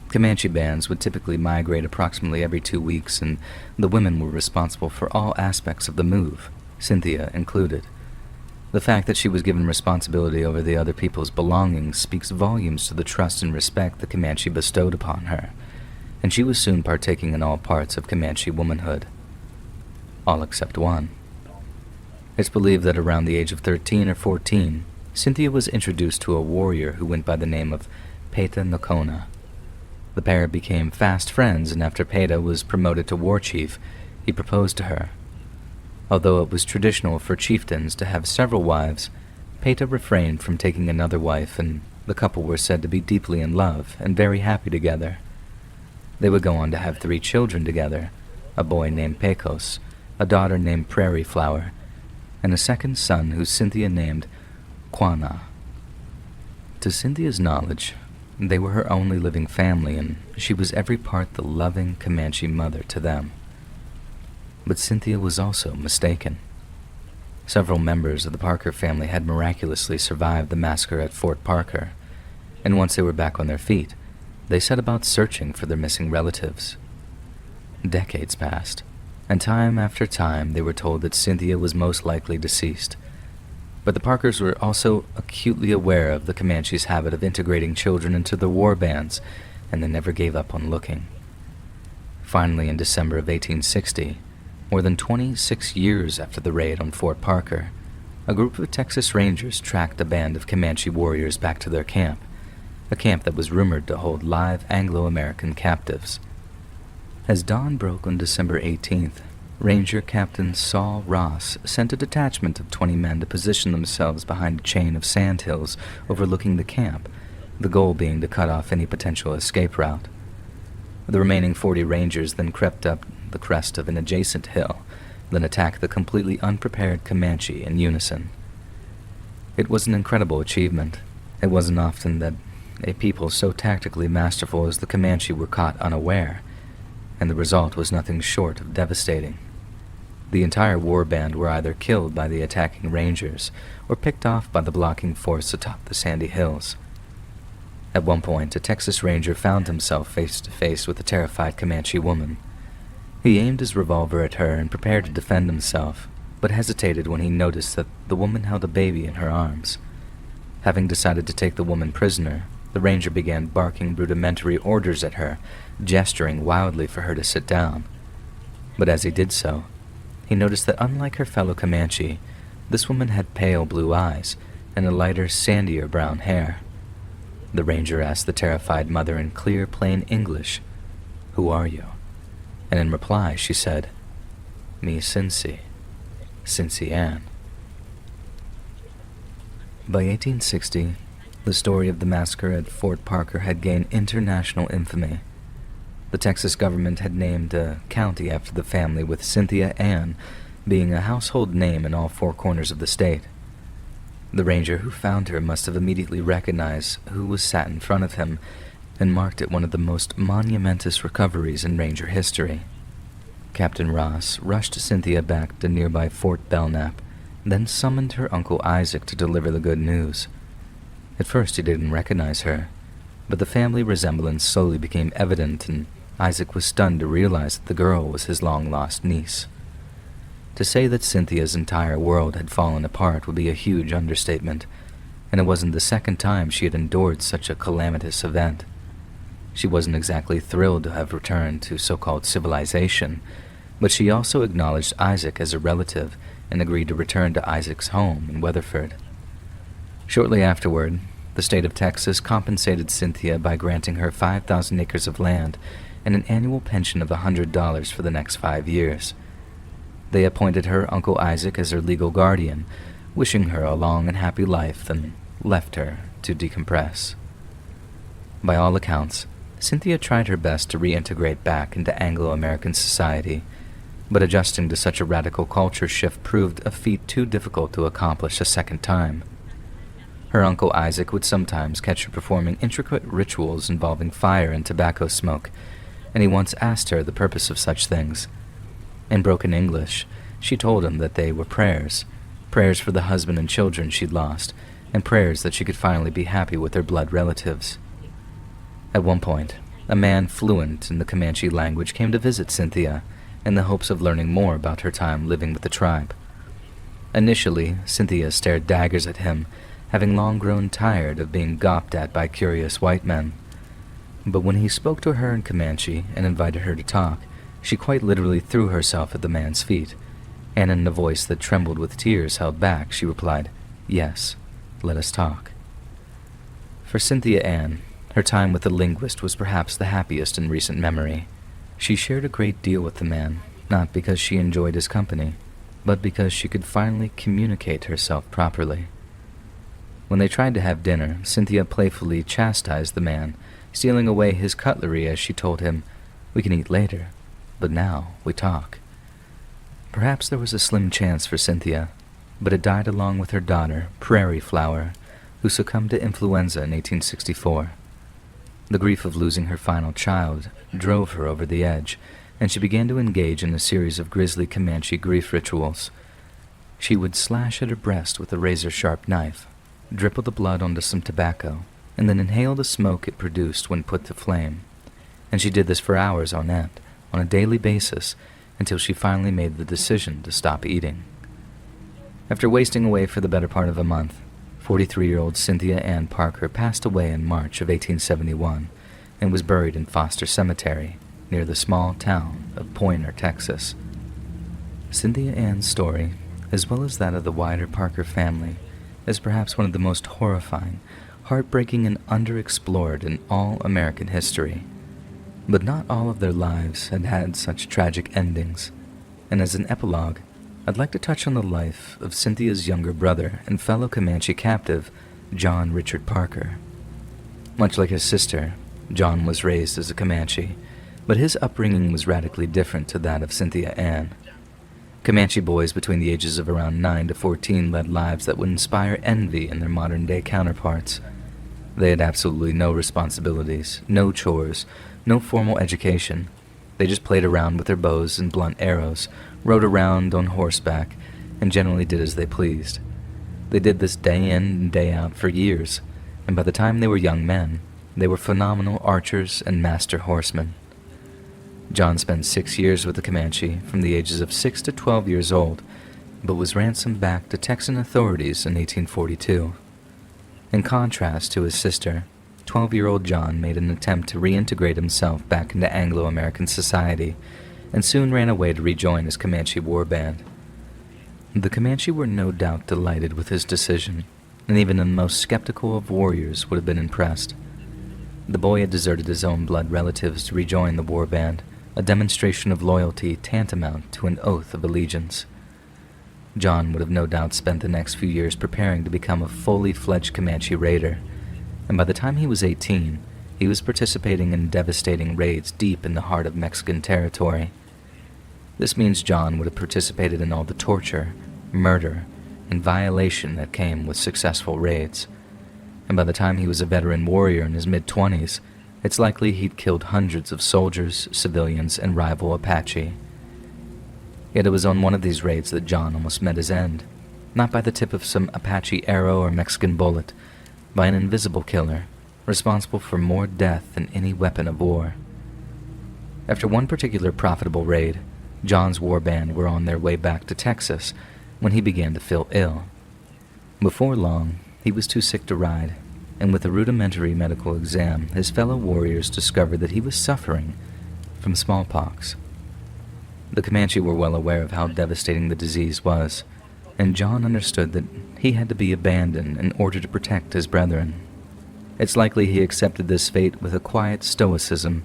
Comanche bands would typically migrate approximately every 2 weeks, and the women were responsible for all aspects of the move, Cynthia included. The fact that she was given responsibility over the other people's belongings speaks volumes to the trust and respect the Comanche bestowed upon her, and she was soon partaking in all parts of Comanche womanhood. All except one. It's believed that around the age of 13 or 14, Cynthia was introduced to a warrior who went by the name of Peta Nokona. The pair became fast friends, and after Peta was promoted to war chief, he proposed to her. Although it was traditional for chieftains to have several wives, Peta refrained from taking another wife, and the couple were said to be deeply in love and very happy together. They would go on to have 3 children together, a boy named Pecos, a daughter named Prairie Flower, and a second son who Cynthia named Quana. To Cynthia's knowledge, they were her only living family, and she was every part the loving Comanche mother to them. But Cynthia was also mistaken. Several members of the Parker family had miraculously survived the massacre at Fort Parker, and once they were back on their feet, they set about searching for their missing relatives. Decades passed, and time after time they were told that Cynthia was most likely deceased. But the Parkers were also acutely aware of the Comanches' habit of integrating children into their war bands, and they never gave up on looking. Finally, in December of 1860, more than 26 years after the raid on Fort Parker, a group of Texas Rangers tracked a band of Comanche warriors back to their camp, a camp that was rumored to hold live Anglo-American captives. As dawn broke on December 18th, Ranger Captain Saul Ross sent a detachment of 20 men to position themselves behind a chain of sandhills overlooking the camp, the goal being to cut off any potential escape route. The remaining 40 Rangers then crept up the crest of an adjacent hill, then attacked the completely unprepared Comanche in unison. It was an incredible achievement. It wasn't often that a people so tactically masterful as the Comanche were caught unaware, and the result was nothing short of devastating. The entire war band were either killed by the attacking Rangers or picked off by the blocking force atop the sandy hills. At one point, a Texas Ranger found himself face to face with a terrified Comanche woman. He aimed his revolver at her and prepared to defend himself, but hesitated when he noticed that the woman held a baby in her arms. Having decided to take the woman prisoner, the Ranger began barking rudimentary orders at her, gesturing wildly for her to sit down. But as he did so, he noticed that unlike her fellow Comanche, this woman had pale blue eyes and a lighter, sandier brown hair. The Ranger asked the terrified mother in clear, plain English, "Who are you?" And in reply she said, "Me Cincy, Cincy Ann." By 1860, the story of the massacre at Fort Parker had gained international infamy. The Texas government had named a county after the family, with Cynthia Ann being a household name in all four corners of the state. The ranger who found her must have immediately recognized who was sat in front of him and marked it one of the most monumentous recoveries in ranger history. Captain Ross rushed Cynthia back to nearby Fort Belknap, then summoned her Uncle Isaac to deliver the good news. At first he didn't recognize her, but the family resemblance slowly became evident, and Isaac was stunned to realize that the girl was his long-lost niece. To say that Cynthia's entire world had fallen apart would be a huge understatement, and it wasn't the second time she had endured such a calamitous event. She wasn't exactly thrilled to have returned to so-called civilization, but she also acknowledged Isaac as a relative and agreed to return to Isaac's home in Weatherford. Shortly afterward, the state of Texas compensated Cynthia by granting her 5,000 acres of land and an annual pension of $100 for the next 5 years. They appointed her Uncle Isaac as her legal guardian, wishing her a long and happy life, then left her to decompress. By all accounts, Cynthia tried her best to reintegrate back into Anglo-American society, but adjusting to such a radical culture shift proved a feat too difficult to accomplish a second time. Her Uncle Isaac would sometimes catch her performing intricate rituals involving fire and tobacco smoke, and he once asked her the purpose of such things. In broken English, she told him that they were prayers for the husband and children she'd lost, and prayers that she could finally be happy with her blood relatives. At one point, a man fluent in the Comanche language came to visit Cynthia in the hopes of learning more about her time living with the tribe. Initially, Cynthia stared daggers at him, having long grown tired of being gawped at by curious white men. But when he spoke to her in Comanche and invited her to talk, she quite literally threw herself at the man's feet, and in a voice that trembled with tears held back, she replied, "Yes, let us talk." For Cynthia Ann, her time with the linguist was perhaps the happiest in recent memory. She shared a great deal with the man, not because she enjoyed his company, but because she could finally communicate herself properly. When they tried to have dinner, Cynthia playfully chastised the man, stealing away his cutlery as she told him, "We can eat later, but now we talk." Perhaps there was a slim chance for Cynthia, but it died along with her daughter, Prairie Flower, who succumbed to influenza in 1864. The grief of losing her final child drove her over the edge, and she began to engage in a series of grisly Comanche grief rituals. She would slash at her breast with a razor-sharp knife, dribble the blood onto some tobacco, and then inhale the smoke it produced when put to flame. And she did this for hours on end, on a daily basis, until she finally made the decision to stop eating. After wasting away for the better part of a month, 43-year-old Cynthia Ann Parker passed away in March of 1871 and was buried in Foster Cemetery near the small town of Poynter, Texas. Cynthia Ann's story, as well as that of the wider Parker family, is perhaps one of the most horrifying, heartbreaking, and underexplored in all American history. But not all of their lives had had such tragic endings, and as an epilogue, I'd like to touch on the life of Cynthia's younger brother and fellow Comanche captive, John Richard Parker. Much like his sister, John was raised as a Comanche, but his upbringing was radically different to that of Cynthia Ann. Comanche boys between the ages of around 9 to 14 led lives that would inspire envy in their modern-day counterparts. They had absolutely no responsibilities, no chores, no formal education. They They just played around with their bows and blunt arrows, rode around on horseback, and generally did as they pleased. They did this day in and day out for years, and by the time they were young men, they were phenomenal archers and master horsemen. John spent 6 years with the Comanche from the ages of 6 to 12 years old, but was ransomed back to Texan authorities in 1842. In contrast to his sister, 12-year-old John made an attempt to reintegrate himself back into Anglo-American society and soon ran away to rejoin his Comanche war band. The Comanche were no doubt delighted with his decision, and even the most skeptical of warriors would have been impressed. The boy had deserted his own blood relatives to rejoin the war band, a demonstration of loyalty tantamount to an oath of allegiance. John would have no doubt spent the next few years preparing to become a fully fledged Comanche raider, and by the time he was 18, he was participating in devastating raids deep in the heart of Mexican territory. This means John would have participated in all the torture, murder, and violation that came with successful raids, and by the time he was a veteran warrior in his mid-20s, it's likely he'd killed hundreds of soldiers, civilians, and rival Apache. Yet it was on one of these raids that John almost met his end, not by the tip of some Apache arrow or Mexican bullet, by an invisible killer, responsible for more death than any weapon of war. After one particular profitable raid, John's war band were on their way back to Texas when he began to feel ill. Before long, he was too sick to ride, and with a rudimentary medical exam, his fellow warriors discovered that he was suffering from smallpox. The Comanche were well aware of how devastating the disease was, and John understood that he had to be abandoned in order to protect his brethren. It's likely he accepted this fate with a quiet stoicism,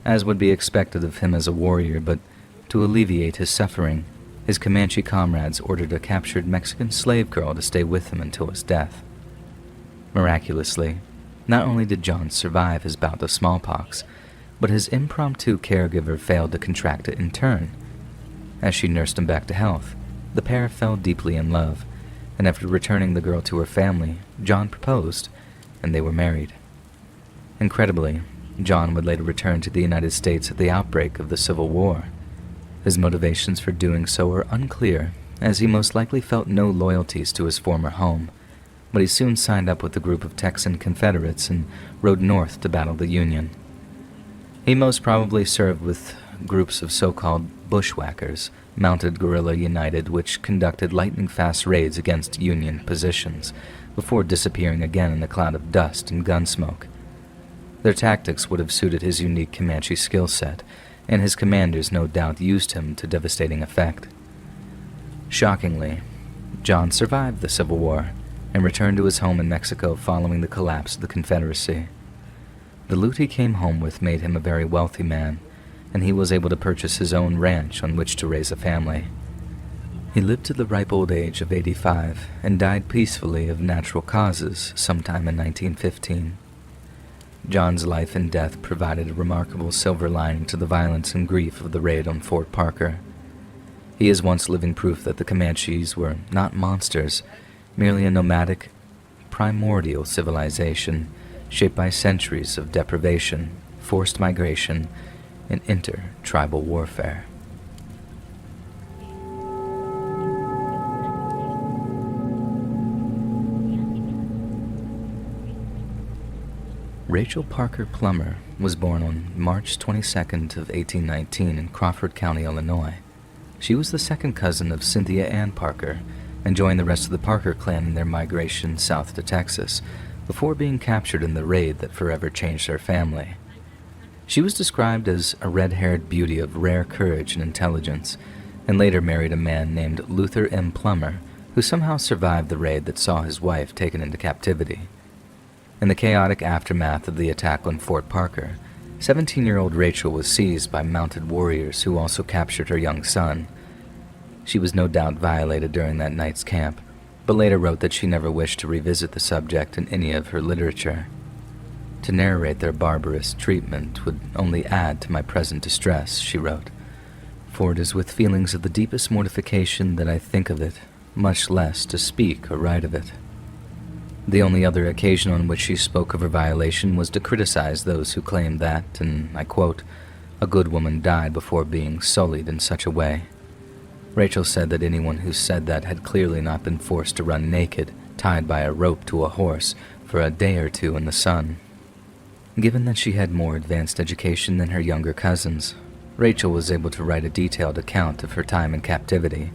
as would be expected of him as a warrior, but to alleviate his suffering, his Comanche comrades ordered a captured Mexican slave girl to stay with him until his death. Miraculously, not only did John survive his bout of smallpox, but his impromptu caregiver failed to contract it in turn. As she nursed him back to health, the pair fell deeply in love, and after returning the girl to her family, John proposed, and they were married. Incredibly, John would later return to the United States at the outbreak of the Civil War. His motivations for doing so are unclear, as he most likely felt no loyalties to his former home, but he soon signed up with a group of Texan Confederates and rode north to battle the Union. He most probably served with groups of so-called bushwhackers, Mounted Guerrilla United, which conducted lightning-fast raids against Union positions, before disappearing again in a cloud of dust and gun smoke. Their tactics would have suited his unique Comanche skill set, and his commanders no doubt used him to devastating effect. Shockingly, John survived the Civil War and returned to his home in Mexico following the collapse of the Confederacy. The loot he came home with made him a very wealthy man, and he was able to purchase his own ranch on which to raise a family. He lived to the ripe old age of 85 and died peacefully of natural causes sometime in 1915. John's life and death provided a remarkable silver lining to the violence and grief of the raid on Fort Parker. He is once living proof that the Comanches were not monsters, merely a nomadic, primordial civilization shaped by centuries of deprivation, forced migration, and inter-tribal warfare. Rachel Parker Plummer was born on March 22nd of 1819 in Crawford County, Illinois. She was the second cousin of Cynthia Ann Parker and joined the rest of the Parker clan in their migration south to Texas before being captured in the raid that forever changed their family. She was described as a red-haired beauty of rare courage and intelligence, and later married a man named Luther M. Plummer, who somehow survived the raid that saw his wife taken into captivity. In the chaotic aftermath of the attack on Fort Parker, 17-year-old Rachel was seized by mounted warriors who also captured her young son. She was no doubt violated during that night's camp, but later wrote that she never wished to revisit the subject in any of her literature. To narrate their barbarous treatment would only add to my present distress, she wrote, for it is with feelings of the deepest mortification that I think of it, much less to speak or write of it. The only other occasion on which she spoke of her violation was to criticize those who claimed that, and I quote, A good woman died before being sullied in such a way. Rachel said that anyone who said that had clearly not been forced to run naked, tied by a rope to a horse, for a day or two in the sun. Given that she had more advanced education than her younger cousins, Rachel was able to write a detailed account of her time in captivity,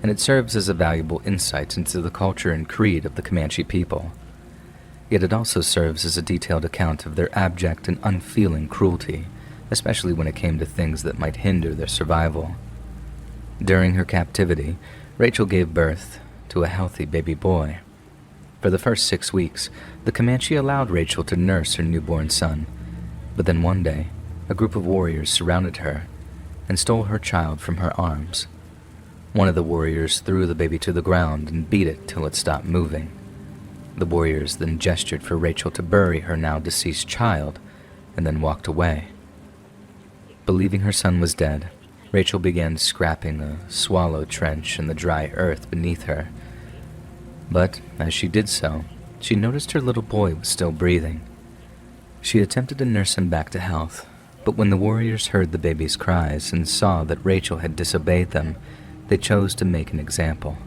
and it serves as a valuable insight into the culture and creed of the Comanche people. Yet it also serves as a detailed account of their abject and unfeeling cruelty, especially when it came to things that might hinder their survival. During her captivity, Rachel gave birth to a healthy baby boy. For the first 6 weeks, the Comanche allowed Rachel to nurse her newborn son, but then one day, a group of warriors surrounded her and stole her child from her arms. One of the warriors threw the baby to the ground and beat it till it stopped moving. The warriors then gestured for Rachel to bury her now deceased child and then walked away. Believing her son was dead, Rachel began scrapping a swallow trench in the dry earth beneath her. But as she did so, she noticed her little boy was still breathing. She attempted to nurse him back to health, but when the warriors heard the baby's cries and saw that Rachel had disobeyed them, they chose to make an example.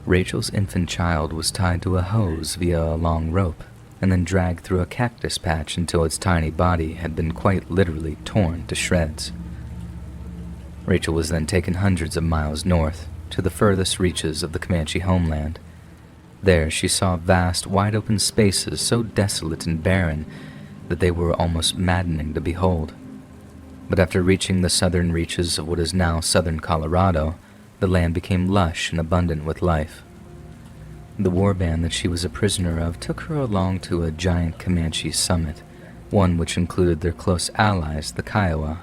Rachel's infant child was tied to a hose via a long rope and then dragged through a cactus patch until its tiny body had been quite literally torn to shreds. Rachel was then taken hundreds of miles north to the furthest reaches of the Comanche homeland. There she saw vast, wide-open spaces so desolate and barren that they were almost maddening to behold. But after reaching the southern reaches of what is now southern Colorado, the land became lush and abundant with life. The warband that she was a prisoner of took her along to a giant Comanche summit, one which included their close allies, the Kiowa.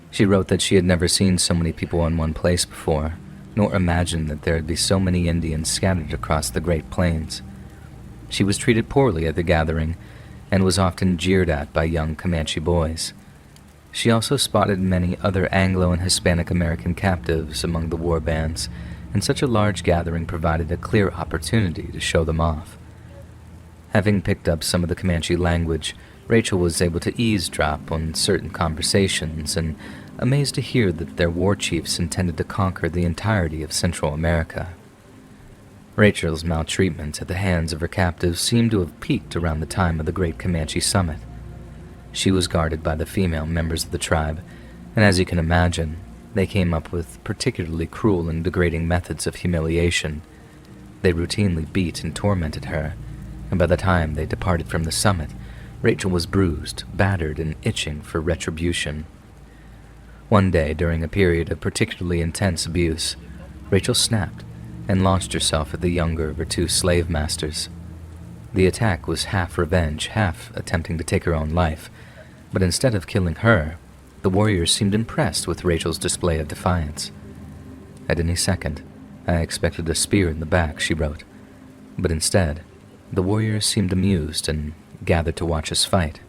She wrote that she had never seen so many people in one place before, nor imagined that there would be so many Indians scattered across the Great Plains. She was treated poorly at the gathering, and was often jeered at by young Comanche boys. She also spotted many other Anglo and Hispanic American captives among the war bands, and such a large gathering provided a clear opportunity to show them off. Having picked up some of the Comanche language, Rachel was able to eavesdrop on certain conversations, and amazed to hear that their war chiefs intended to conquer the entirety of Central America. Rachel's maltreatment at the hands of her captives seemed to have peaked around the time of the Great Comanche Summit. She was guarded by the female members of the tribe, and as you can imagine, they came up with particularly cruel and degrading methods of humiliation. They routinely beat and tormented her, and by the time they departed from the summit, Rachel was bruised, battered, and itching for retribution. One day, during a period of particularly intense abuse, Rachel snapped and launched herself at the younger of her 2 slave masters. The attack was half revenge, half attempting to take her own life, but instead of killing her, the warriors seemed impressed with Rachel's display of defiance. At any second, I expected a spear in the back, she wrote, but instead, the warriors seemed amused and gathered to watch us fight.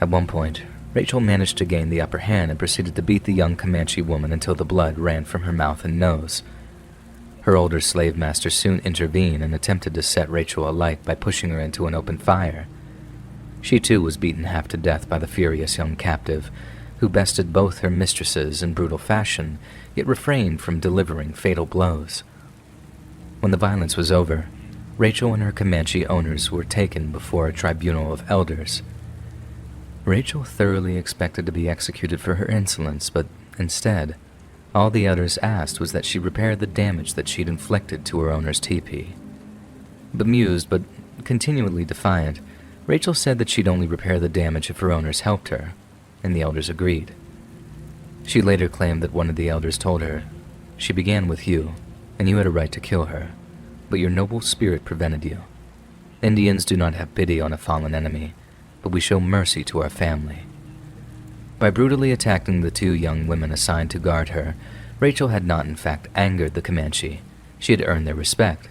At one point, Rachel managed to gain the upper hand and proceeded to beat the young Comanche woman until the blood ran from her mouth and nose. Her older slave master soon intervened and attempted to set Rachel alight by pushing her into an open fire. She too was beaten half to death by the furious young captive, who bested both her mistresses in brutal fashion, yet refrained from delivering fatal blows. When the violence was over, Rachel and her Comanche owners were taken before a tribunal of elders. Rachel thoroughly expected to be executed for her insolence, but instead, all the elders asked was that she repair the damage that she'd inflicted to her owner's teepee. Bemused but continually defiant, Rachel said that she'd only repair the damage if her owners helped her, and the elders agreed. She later claimed that one of the elders told her, "She began with you, and you had a right to kill her, but your noble spirit prevented you. Indians do not have pity on a fallen enemy, but we show mercy to our family." By brutally attacking the 2 young women assigned to guard her, Rachel had not in fact angered the Comanche. She had earned their respect,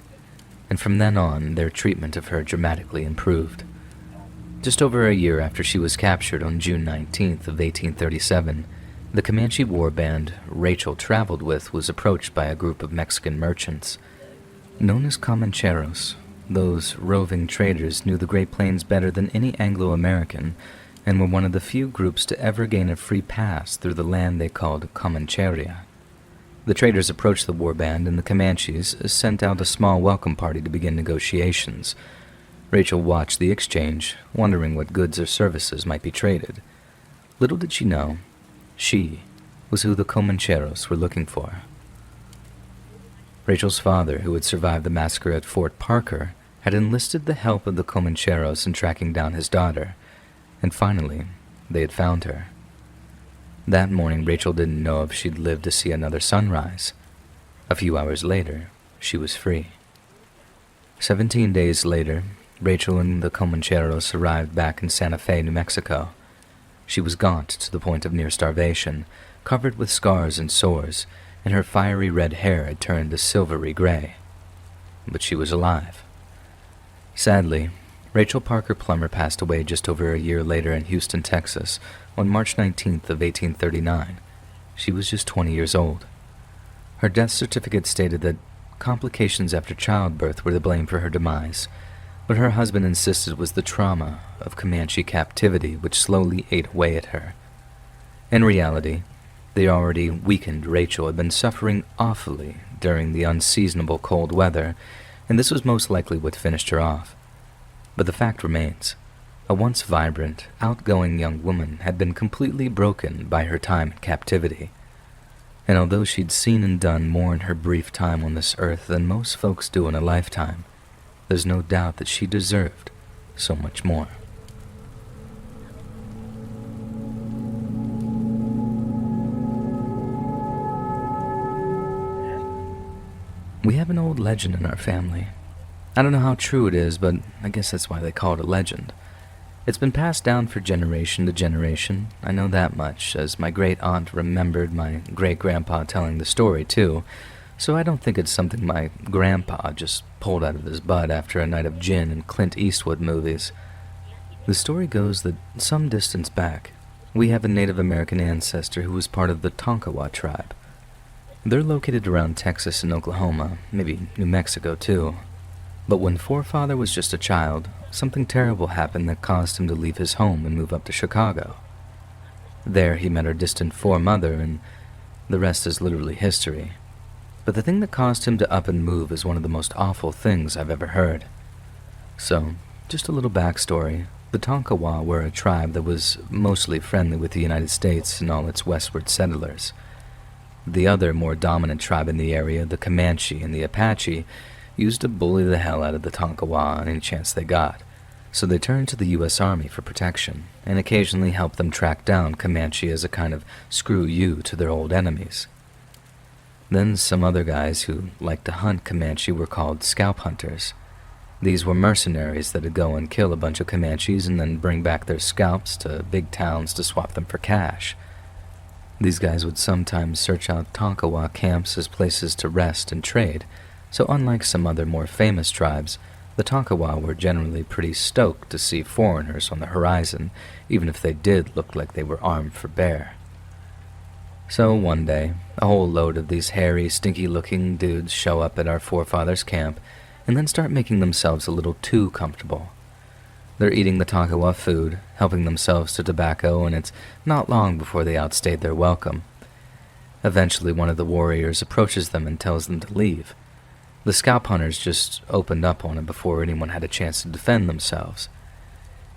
and from then on their treatment of her dramatically improved. Just over a year after she was captured on June 19th of 1837, the Comanche war band Rachel traveled with was approached by a group of Mexican merchants. Known as Comancheros, those roving traders knew the Great Plains better than any Anglo-American and were one of the few groups to ever gain a free pass through the land they called Comancheria. The traders approached the warband, and the Comanches sent out a small welcome party to begin negotiations. Rachel watched the exchange, wondering what goods or services might be traded. Little did she know, she was who the Comancheros were looking for. Rachel's father, who had survived the massacre at Fort Parker, had enlisted the help of the Comancheros in tracking down his daughter, and finally, they had found her. That morning, Rachel didn't know if she'd live to see another sunrise. A few hours later, she was free. 17 days later, Rachel and the Comancheros arrived back in Santa Fe, New Mexico. She was gaunt to the point of near starvation, covered with scars and sores, and her fiery red hair had turned a silvery gray. But she was alive. Sadly, Rachel Parker Plummer passed away just over a year later in Houston, Texas, on March 19th of 1839. She was just 20 years old. Her death certificate stated that complications after childbirth were to blame for her demise, but her husband insisted it was the trauma of Comanche captivity which slowly ate away at her. In reality, the already weakened Rachel had been suffering awfully during the unseasonable cold weather, and this was most likely what finished her off. But the fact remains, a once vibrant, outgoing young woman had been completely broken by her time in captivity. And although she'd seen and done more in her brief time on this earth than most folks do in a lifetime, there's no doubt that she deserved so much more. We have an old legend in our family. I don't know how true it is, but I guess that's why they call it a legend. It's been passed down for generation to generation. I know that much, as my great-aunt remembered my great-grandpa telling the story, too, so I don't think it's something my grandpa just pulled out of his butt after a night of gin and Clint Eastwood movies. The story goes that some distance back, we have a Native American ancestor who was part of the Tonkawa tribe. They're located around Texas and Oklahoma, maybe New Mexico too. But when Forefather was just a child, something terrible happened that caused him to leave his home and move up to Chicago. There he met our distant foremother, and the rest is literally history. But the thing that caused him to up and move is one of the most awful things I've ever heard. So, just a little backstory. The Tonkawa were a tribe that was mostly friendly with the United States and all its westward settlers. The other, more dominant tribe in the area, the Comanche and the Apache, used to bully the hell out of the Tonkawa on any chance they got, so they turned to the U.S. Army for protection, and occasionally helped them track down Comanche as a kind of screw you to their old enemies. Then some other guys who liked to hunt Comanche were called scalp hunters. These were mercenaries that would go and kill a bunch of Comanches and then bring back their scalps to big towns to swap them for cash. These guys would sometimes search out Tonkawa camps as places to rest and trade, so unlike some other more famous tribes, the Tonkawa were generally pretty stoked to see foreigners on the horizon, even if they did look like they were armed for bear. So one day, a whole load of these hairy, stinky-looking dudes show up at our forefathers' camp and then start making themselves a little too comfortable. They're eating the Tonkawa food, helping themselves to tobacco, and it's not long before they outstayed their welcome. Eventually, one of the warriors approaches them and tells them to leave. The scalp hunters just opened up on him before anyone had a chance to defend themselves.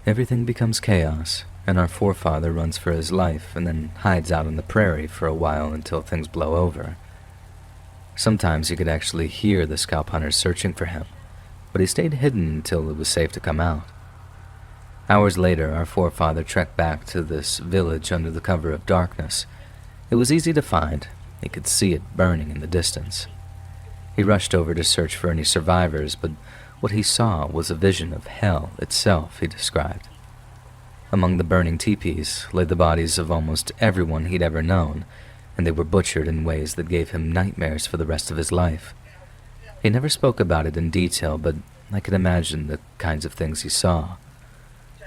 Everything becomes chaos, and our forefather runs for his life and then hides out on the prairie for a while until things blow over. Sometimes you could actually hear the scalp hunters searching for him, but he stayed hidden until it was safe to come out. Hours later, our forefather trekked back to this village under the cover of darkness. It was easy to find. He could see it burning in the distance. He rushed over to search for any survivors, but what he saw was a vision of hell itself, he described. Among the burning teepees lay the bodies of almost everyone he'd ever known, and they were butchered in ways that gave him nightmares for the rest of his life. He never spoke about it in detail, but I could imagine the kinds of things he saw.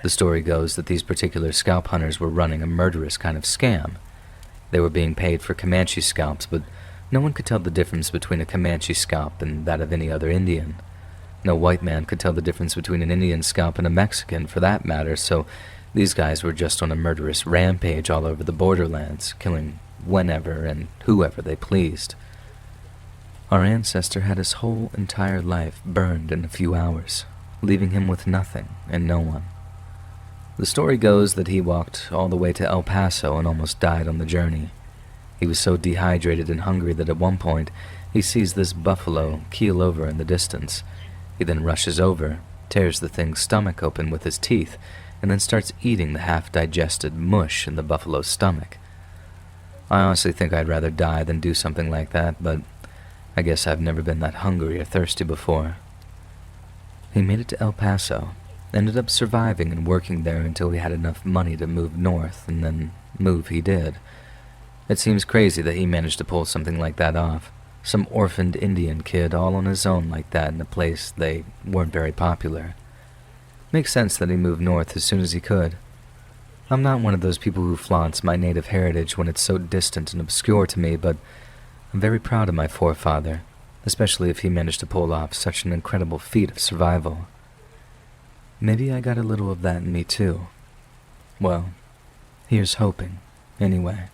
The story goes that these particular scalp hunters were running a murderous kind of scam. They were being paid for Comanche scalps, but no one could tell the difference between a Comanche scalp and that of any other Indian. No white man could tell the difference between an Indian scalp and a Mexican, for that matter, so These guys were just on a murderous rampage all over the borderlands, killing whenever and whoever they pleased. Our ancestor had his whole entire life burned in a few hours, leaving him with nothing and no one. The story goes that he walked all the way to El Paso and almost died on the journey. He was so dehydrated and hungry that at one point he sees this buffalo keel over in the distance. He then rushes over, tears the thing's stomach open with his teeth, and then starts eating the half-digested mush in the buffalo's stomach. I honestly think I'd rather die than do something like that, but I guess I've never been that hungry or thirsty before. He made it to El Paso, ended up surviving and working there until he had enough money to move north, and then move he did. It seems crazy that he managed to pull something like that off. Some orphaned Indian kid all on his own like that in a place they weren't very popular. Makes sense that he moved north as soon as he could. I'm not one of those people who flaunts my native heritage when it's so distant and obscure to me, but I'm very proud of my forefather, especially if he managed to pull off such an incredible feat of survival. Maybe I got a little of that in me too. Well, here's hoping, anyway.